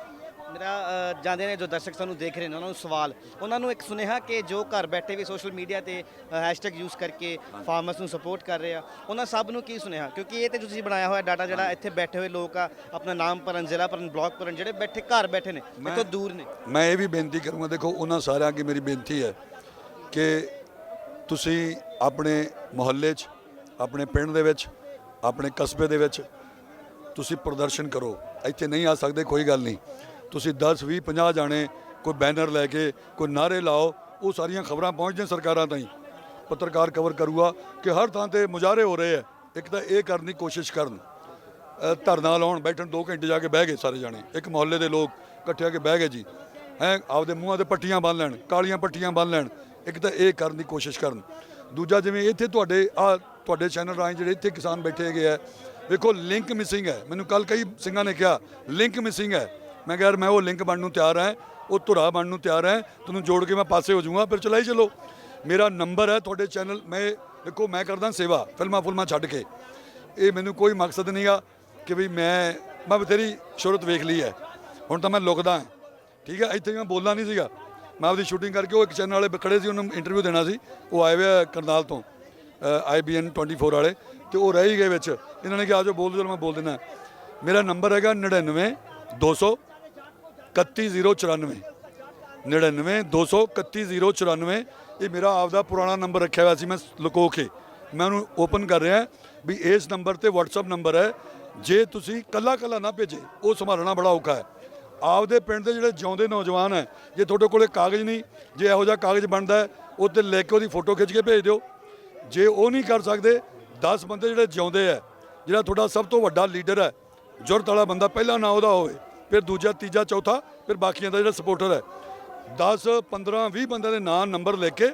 ਮੇਰਾ ਜਾਂਦੇ ਨੇ ਜੋ ਦਰਸ਼ਕ ਸਾਨੂੰ ਦੇਖ ਰਹੇ ਨੇ ਉਹਨਾਂ ਨੂੰ ਸਵਾਲ, ਉਹਨਾਂ ਨੂੰ ਇੱਕ ਸੁਨੇਹਾ ਕਿ ਜੋ ਘਰ ਬੈਠੇ ਵੀ ਸੋਸ਼ਲ ਮੀਡੀਆ ਤੇ ਹੈਸ਼ਟੈਗ ਯੂਜ਼ ਕਰਕੇ ਫਾਰਮਰਸ ਨੂੰ ਸਪੋਰਟ ਕਰ ਰਹੇ ਆ, ਉਹਨਾਂ ਸਭ ਨੂੰ ਕੀ ਸੁਨੇਹਾ? ਕਿਉਂਕਿ ਇਹ ਤੇ ਤੁਸੀਂ ਬਣਾਇਆ ਹੋਇਆ ਡਾਟਾ ਜਿਹੜਾ ਇੱਥੇ ਬੈਠੇ ਹੋਏ ਲੋਕ ਆ, ਆਪਣਾ ਨਾਮ ਭਰਨ, ਜ਼ਿਲ੍ਹਾ ਭਰਨ, ਬਲਾਕ ਭਰਨ, ਜਿਹੜੇ ਬੈਠੇ ਘਰ ਬੈਠੇ ਨੇ, ਇੱਥੋਂ ਦੂਰ ਨੇ। ਮੈਂ ਇਹ ਵੀ ਬੇਨਤੀ ਕਰੂੰਗਾ, ਦੇਖੋ ਉਹਨਾਂ ਸਾਰਿਆਂ ਅੱਗੇ ਮੇਰੀ ਬੇਨਤੀ ਹੈ ਕਿ ਤੁਸੀਂ ਆਪਣੇ ਮੁਹੱਲੇ 'ਚ, ਆਪਣੇ ਪਿੰਡ ਦੇ ਵਿੱਚ, ਆਪਣੇ ਕਸਬੇ ਦੇ ਵਿੱਚ ਤੁਸੀਂ ਪ੍ਰਦਰਸ਼ਨ ਕਰੋ। ਇੱਥੇ ਨਹੀਂ ਆ ਸਕਦੇ ਕੋਈ ਗੱਲ ਨਹੀਂ, ਤੁਸੀਂ 10 20 50 ਜਾਣੇ ਕੋਈ ਬੈਨਰ ਲੈ ਕੇ ਕੋਈ ਨਾਅਰੇ ਲਾਓ, ਉਹ ਸਾਰੀਆਂ ਖਬਰਾਂ ਪਹੁੰਚਦੀਆਂ ਸਰਕਾਰਾਂ ਤਾਈਂ, ਪੱਤਰਕਾਰ ਕਵਰ ਕਰੂਗਾ ਕਿ ਹਰ ਥਾਂ ਤੇ ਮੁਜ਼ਾਹਰੇ ਹੋ ਰਹੇ ਆ। ਇੱਕ ਤਾਂ ਇਹ ਕਰਨ ਦੀ ਕੋਸ਼ਿਸ਼ ਕਰਨ, ਧਰਨਾ ਲਾਉਣ, ਬੈਠਣ 2 ਘੰਟੇ ਜਾ ਕੇ ਬਹਿ ਗਏ ਸਾਰੇ ਜਾਣੇ, ਇੱਕ ਮੁਹੱਲੇ ਦੇ ਲੋਕ ਇਕੱਠੇ ਆ ਕੇ ਬਹਿ ਗਏ ਜੀ, ਹੈਂ, ਆਪਦੇ ਮੂੰਹਾਂ ਤੇ ਪੱਟੀਆਂ ਬੰਨ੍ਹ ਲੈਣ, ਕਾਲੀਆਂ ਪੱਟੀਆਂ ਬੰਨ੍ਹ ਲੈਣ। ਇੱਕ ਤਾਂ ਇਹ ਕਰਨ ਦੀ ਕੋਸ਼ਿਸ਼ ਕਰਨ। ਦੂਜਾ, ਜਿਵੇਂ ਇੱਥੇ ਤੁਹਾਡੇ ਚੈਨਲ ਰਾਹੀਂ ਜਿਹੜੇ ਇੱਥੇ ਕਿਸਾਨ ਬੈਠੇ ਹੈਗੇ ਆ, ਵੇਖੋ ਲਿੰਕ ਮਿਸਿੰਗ ਹੈ। ਮੈਨੂੰ ਕੱਲ ਕਈ ਸਿੰਘਾਂ ਨੇ ਕਿਹਾ ਲਿੰਕ ਮਿਸਿੰਗ ਹੈ। ਮੈਂ ਕਿਹਾ ਯਾਰ ਮੈਂ ਉਹ ਲਿੰਕ ਬਣਨ ਨੂੰ ਤਿਆਰ ਹਾਂ, ਉਹ ਧੁਰਾ ਬਣਨ ਨੂੰ ਤਿਆਰ ਹੈ, ਤੁਹਾਨੂੰ ਜੋੜ ਕੇ ਮੈਂ ਪਾਸੇ ਹੋ ਜਾਊਂਗਾ, ਫਿਰ ਚਲਾਈ ਚਲੋ। ਮੇਰਾ ਨੰਬਰ ਹੈ ਤੁਹਾਡੇ ਚੈਨਲ, ਮੈਂ ਦੇਖੋ ਮੈਂ ਕਰਦਾ ਸੇਵਾ, ਫਿਲਮਾਂ ਫੁਲਮਾਂ ਛੱਡ ਕੇ। ਇਹ ਮੈਨੂੰ ਕੋਈ ਮਕਸਦ ਨਹੀਂ ਆ ਕਿ ਵੀ ਮੈਂ ਬਥੇਰੀ ਸ਼ੋਹਰਤ ਵੇਖ ਲਈ ਹੈ, ਹੁਣ ਤਾਂ ਮੈਂ ਲੁਕਦਾ ਹਾਂ, ਠੀਕ ਹੈ। ਇੱਥੇ ਮੈਂ ਬੋਲਣਾ ਨਹੀਂ ਸੀਗਾ, ਮੈਂ ਆਪਦੀ ਸ਼ੂਟਿੰਗ ਕਰਕੇ, ਉਹ ਇੱਕ ਚੈਨਲ ਵਾਲੇ ਖੜੇ ਸੀ, ਉਹਨੂੰ ਇੰਟਰਵਿਊ ਦੇਣਾ ਸੀ, ਉਹ ਆਏ ਹੋਏ ਕਰਨਾਲ ਤੋਂ IBN 24 ਵਾਲੇ, ਤੇ ਉਹ ਰਹਿ ਹੀ ਗਏ ਵਿੱਚ। ਇਹਨਾਂ ਨੇ ਕਿਹਾ ਆ ਜਾਓ ਬੋਲ ਦਿਓ, ਚਲੋ ਮੈਂ ਬੋਲ ਦਿੰਦਾ। ਮੇਰਾ ਨੰਬਰ ਹੈਗਾ 99 200 31094, 99 200 31094। ਇਹ ਮੇਰਾ ਆਪਦਾ ਪੁਰਾਣਾ ਨੰਬਰ ਰੱਖਿਆ ਹੋਇਆ ਸੀ ਮੈਂ ਲੁਕੋ ਕੇ, ਮੈਂ ਉਹਨੂੰ ਓਪਨ ਕਰ ਰਿਹਾ ਵੀ ਇਸ ਨੰਬਰ ਤੇ WhatsApp ਨੰਬਰ ਹੈ। ਜੇ ਤੁਸੀਂ ਕੱਲਾ ਨਾ ਭੇਜੇ, ਉਹ ਸੰਭਾਲਣਾ ਬੜਾ ਔਖਾ ਹੈ। ਆਪਦੇ ਪਿੰਡ ਦੇ ਜਿਹੜੇ ਜਿਉਂਦੇ ਨੌਜਵਾਨ ਹੈ, ਜੇ ਤੁਹਾਡੇ ਕੋਲੇ ਕਾਗਜ਼ ਨਹੀਂ, ਜੇ ਇਹੋ ਜਿਹਾ ਕਾਗਜ਼ ਬਣਦਾ ਹੈ, ਉਹ 'ਤੇ ਲੈ ਕੇ ਉਹਦੀ ਫੋਟੋ ਖਿੱਚ ਕੇ ਭੇਜ ਦਿਓ। ਜੇ ਉਹ ਨਹੀਂ ਕਰ ਸਕਦੇ, 10 ਬੰਦੇ ਜਿਹੜੇ ਜਿਉਂਦੇ ਹੈ, ਜਿਹੜਾ ਤੁਹਾਡਾ ਸਭ ਤੋਂ ਵੱਡਾ ਲੀਡਰ ਹੈ, ਜੁਰਤ ਵਾਲਾ ਬੰਦਾ, ਪਹਿਲਾ ਨਾਂ ਉਹਦਾ ਹੋਵੇ, ਫਿਰ ਦੂਜਾ, ਤੀਜਾ, ਚੌਥਾ, ਫਿਰ ਬਾਕੀਆਂ ਦਾ ਜਿਹੜਾ ਸਪੋਰਟਰ ਹੈ, 10 15 20 ਬੰਦਿਆਂ ਦੇ ਨਾਂ ਨੰਬਰ ਲਿਖ ਕੇ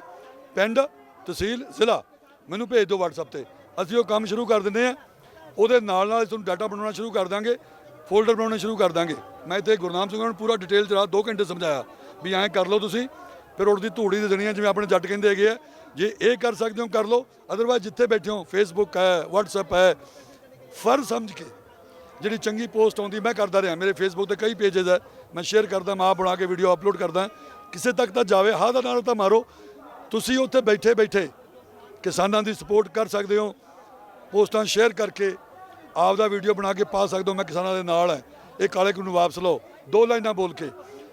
ਪਿੰਡ, ਤਹਿਸੀਲ, ਜ਼ਿਲ੍ਹਾ ਮੈਨੂੰ ਭੇਜ ਦਿਓ WhatsApp ਤੇ। ਅਸੀਂ ਉਹ ਕੰਮ ਸ਼ੁਰੂ ਕਰ ਦਿੰਦੇ ਹਾਂ। ਉਹਦੇ ਨਾਲ ਤੁਹਾਨੂੰ ਡਾਟਾ ਬਣਾਉਣਾ ਸ਼ੁਰੂ ਕਰ ਦਾਂਗੇ, ਫੋਲਡਰ ਬਣਾਉਣੇ ਸ਼ੁਰੂ ਕਰ ਦਾਂਗੇ। ਮੈਂ ਇੱਥੇ ਗੁਰਨਾਮ ਸਿੰਘ ਨੂੰ ਪੂਰਾ ਡਿਟੇਲ 'ਚ 2 ਘੰਟੇ ਸਮਝਾਇਆ ਵੀ ਐਂ ਕਰ ਲਓ ਤੁਸੀਂ, ਫਿਰ ਉੜਦੀ ਧੂੜੀ ਦੇ ਦੇਣੀ ਹੈ, ਜਿਵੇਂ ਆਪਣੇ ਜੱਟ ਕਹਿੰਦੇ ਹੈਗੇ ਆ। ਜੇ ਇਹ ਕਰ ਸਕਦੇ ਹੋ ਕਰ ਲਓ, ਅਦਰਵਾਈਜ਼ ਜਿੱਥੇ ਬੈਠੇ ਹੋ, Facebook ਹੈ, WhatsApp ਹੈ, ਫਰਜ਼ ਸਮਝ ਕੇ ਜਿਹੜੀ ਚੰਗੀ ਪੋਸਟ ਆਉਂਦੀ ਮੈਂ ਕਰਦਾ ਰਿਹਾ। ਮੇਰੇ Facebook ਤੇ ਕਈ ਪੇਜਸ ਹੈ, ਮੈਂ ਸ਼ੇਅਰ ਕਰਦਾ, ਮੈਂ ਆਪ ਬਣਾ ਕੇ ਵੀਡੀਓ ਅਪਲੋਡ ਕਰਦਾ, ਕਿਸੇ ਤੱਕ ਤਾਂ ਜਾਵੇ। ਹਾਂ ਦਾ ਨਾਲ ਤਾਂ ਮਾਰੋ। ਤੁਸੀਂ ਉੱਥੇ ਬੈਠੇ ਕਿਸਾਨਾਂ ਦੀ ਸਪੋਰਟ ਕਰ ਸਕਦੇ ਹੋ, ਪੋਸਟਾਂ ਸ਼ੇਅਰ ਕਰਕੇ ਆਪ ਦਾ ਵੀਡੀਓ ਬਣਾ ਕੇ ਪਾ ਸਕਦੇ ਹੋ, ਮੈਂ ਕਿਸਾਨਾਂ ਦੇ ਨਾਲ ਹੈ। ਇਹ ਕਾਲੇ ਕਾਨੂੰਨ ਵਾਪਸ ਲਓ, 2 ਲਾਈਨਾਂ ਬੋਲ ਕੇ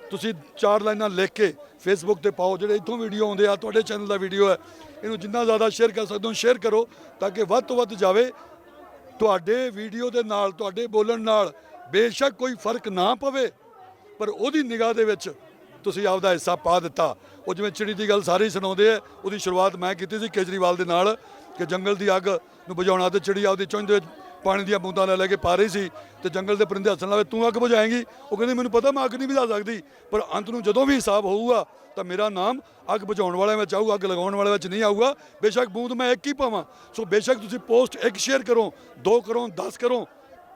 ਤੁਸੀਂ 4 ਲਾਈਨਾਂ ਲਿਖ ਕੇ Facebook ਤੇ ਪਾਓ। ਜਿਹੜੇ ਇੱਥੋਂ ਵੀਡੀਓ ਆਉਂਦੇ ਆ, ਤੁਹਾਡੇ ਚੈਨਲ ਦਾ ਵੀਡੀਓ ਹੈ, ਇਹਨੂੰ ਜਿੰਨਾ ਜ਼ਿਆਦਾ ਸ਼ੇਅਰ ਕਰ ਸਕਦੇ ਹੋ ਸ਼ੇਅਰ ਕਰੋ, ਤਾਂ ਕਿ ਵੱਧ ਤੋਂ ਵੱਧ ਜਾਵੇ। ਤੁਹਾਡੇ ਵੀਡੀਓ ਦੇ ਨਾਲ ਤੁਹਾਡੇ ਬੋਲਣ ਨਾਲ ਬੇਸ਼ੱਕ ਕੋਈ ਫਰਕ ਨਾ ਪਵੇ, ਪਰ ਉਹਦੀ ਨਿਗਾਹ ਦੇ ਵਿੱਚ ਤੁਸੀਂ ਆਪਦਾ ਹਿੱਸਾ ਪਾ ਦਿੱਤਾ। ਉਹ ਜਿਵੇਂ ਚਿੜੀ ਦੀ ਗੱਲ ਸਾਰੇ ਹੀ ਸੁਣਾਉਂਦੇ ਆ, ਉਹਦੀ ਸ਼ੁਰੂਆਤ ਮੈਂ ਕੀਤੀ ਸੀ ਕੇਜਰੀਵਾਲ ਦੇ ਨਾਲ ਕਿ ਜੰਗਲ ਦੀ ਅੱਗ ਨੂੰ ਬੁਝਾਉਣਾ ਤੇ ਚਿੜੀ ਆਪਦੀ ਚੁੰਝ ਦੇ ਵਿੱਚ ਪਾਣੀ ਦੀਆਂ ਬੂੰਦਾਂ ਲੈ ਕੇ ਪਾ ਰਹੀ ਸੀ ਤੇ ਜੰਗਲ ਦੇ ਪਰਿੰਦੇ ਹੱਸਣ ਲੱਗੇ, ਤੂੰ ਅੱਗ ਬੁਝਾਏਂਗੀ? ਉਹ ਕਹਿੰਦੀ ਮੈਨੂੰ ਪਤਾ ਮੈਂ ਅੱਗ ਨਹੀਂ ਬੁਝਾ ਸਕਦੀ, ਪਰ ਅੰਤ ਨੂੰ ਜਦੋਂ ਵੀ ਹਿਸਾਬ ਹੋਊਗਾ ਤਾਂ ਮੇਰਾ ਨਾਮ ਅੱਗ ਬੁਝਾਉਣ ਵਾਲਿਆਂ ਵਿੱਚ ਆਊਗਾ, ਅੱਗ ਲਗਾਉਣ ਵਾਲਿਆਂ ਵਿੱਚ ਨਹੀਂ ਆਊਗਾ। ਬੇਸ਼ੱਕ ਬੂੰਦ ਮੈਂ ਇੱਕ ਹੀ ਪਾਵਾਂ। ਸੋ ਬੇਸ਼ੱਕ ਤੁਸੀਂ ਪੋਸਟ ਇੱਕ ਸ਼ੇਅਰ ਕਰੋ, 2 ਕਰੋ, 10 ਕਰੋ,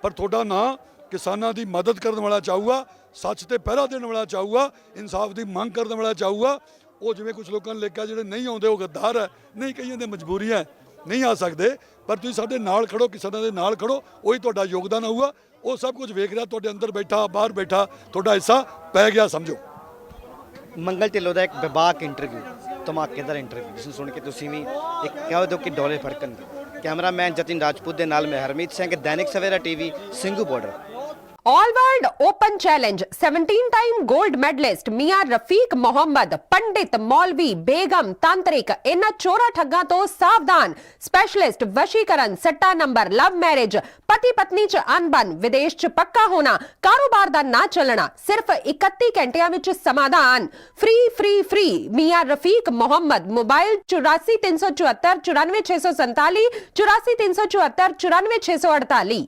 ਪਰ ਤੁਹਾਡਾ ਨਾਂ ਕਿਸਾਨਾਂ ਦੀ ਮਦਦ ਕਰਨ ਵਾਲਾ ਚਾਹੂਗਾ, ਸੱਚ ਤੇ ਪਹਿਰਾ ਦੇਣ ਵਾਲਾ ਚਾਹੂਗਾ, ਇਨਸਾਫ ਦੀ ਮੰਗ ਕਰਨ ਵਾਲਾ ਚਾਹੂਗਾ। ਉਹ ਜਿਵੇਂ ਕੁਝ ਲੋਕਾਂ ਨੇ ਲਿਖਿਆ ਜਿਹੜੇ ਨਹੀਂ ਆਉਂਦੇ ਉਹ ਗੱਦਾਰ ਹੈ, ਨਹੀਂ, ਕਈਆਂ ਦੀ ਮਜਬੂਰੀ ਹੈ, ਨਹੀਂ ਆ ਸਕਦੇ, ਪਰ ਤੁਸੀਂ ਸਾਡੇ ਨਾਲ ਖੜੋ, ਕਿਸਾਨਾਂ ਦੇ ਨਾਲ ਖੜੋ, ਉਹੀ ਤੁਹਾਡਾ ਯੋਗਦਾਨ ਹੋਊਗਾ। ਉਹ ਸਭ ਕੁਝ ਵੇਖ ਰਿਹਾ, ਤੁਹਾਡੇ ਅੰਦਰ ਬੈਠਾ, ਬਾਹਰ ਬੈਠਾ, ਤੁਹਾਡਾ ਹਿੱਸਾ ਪੈ ਗਿਆ ਸਮਝੋ। ਮੰਗਲ ਢਿੱਲੋਂ ਦਾ ਇੱਕ ਬੇਬਾਕ ਇੰਟਰਵਿਊ, ਧਮਾਕੇਦਾਰ ਇੰਟਰਵਿਊ, ਜਿਸ ਨੂੰ ਸੁਣ ਕੇ ਤੁਸੀਂ ਵੀ ਇੱਕ ਕਹਿ ਦਿਓ ਕਿ ਡੋਲੇ ਫੜਕਣਗੇ। ਕੈਮਰਾਮੈਨ ਜਤਿਨ ਰਾਜਪੂਤ ਦੇ ਨਾਲ ਮੈਂ Harmeet Singh, Dainik Savera TV, Singhu border. All world open challenge 17 time gold medalist मियां रफीक मोहम्मद, पंडित, मौलवी, बेगम, तांत्रिक, इन चोरा ठग्गां तो सावधान। स्पेशलिस्ट वशीकरण, सट्टा नंबर, लव मैरिज, पति पत्नी च अनबन, विदेश च पक्का होना, कारोबार दा ना चलना, सिर्फ 31 घंटियां विच समाधान। फ्री फ्री फ्री मियां रफीक मोहम्मद। मोबाइल 84 374 94 647, 84 374 94 648।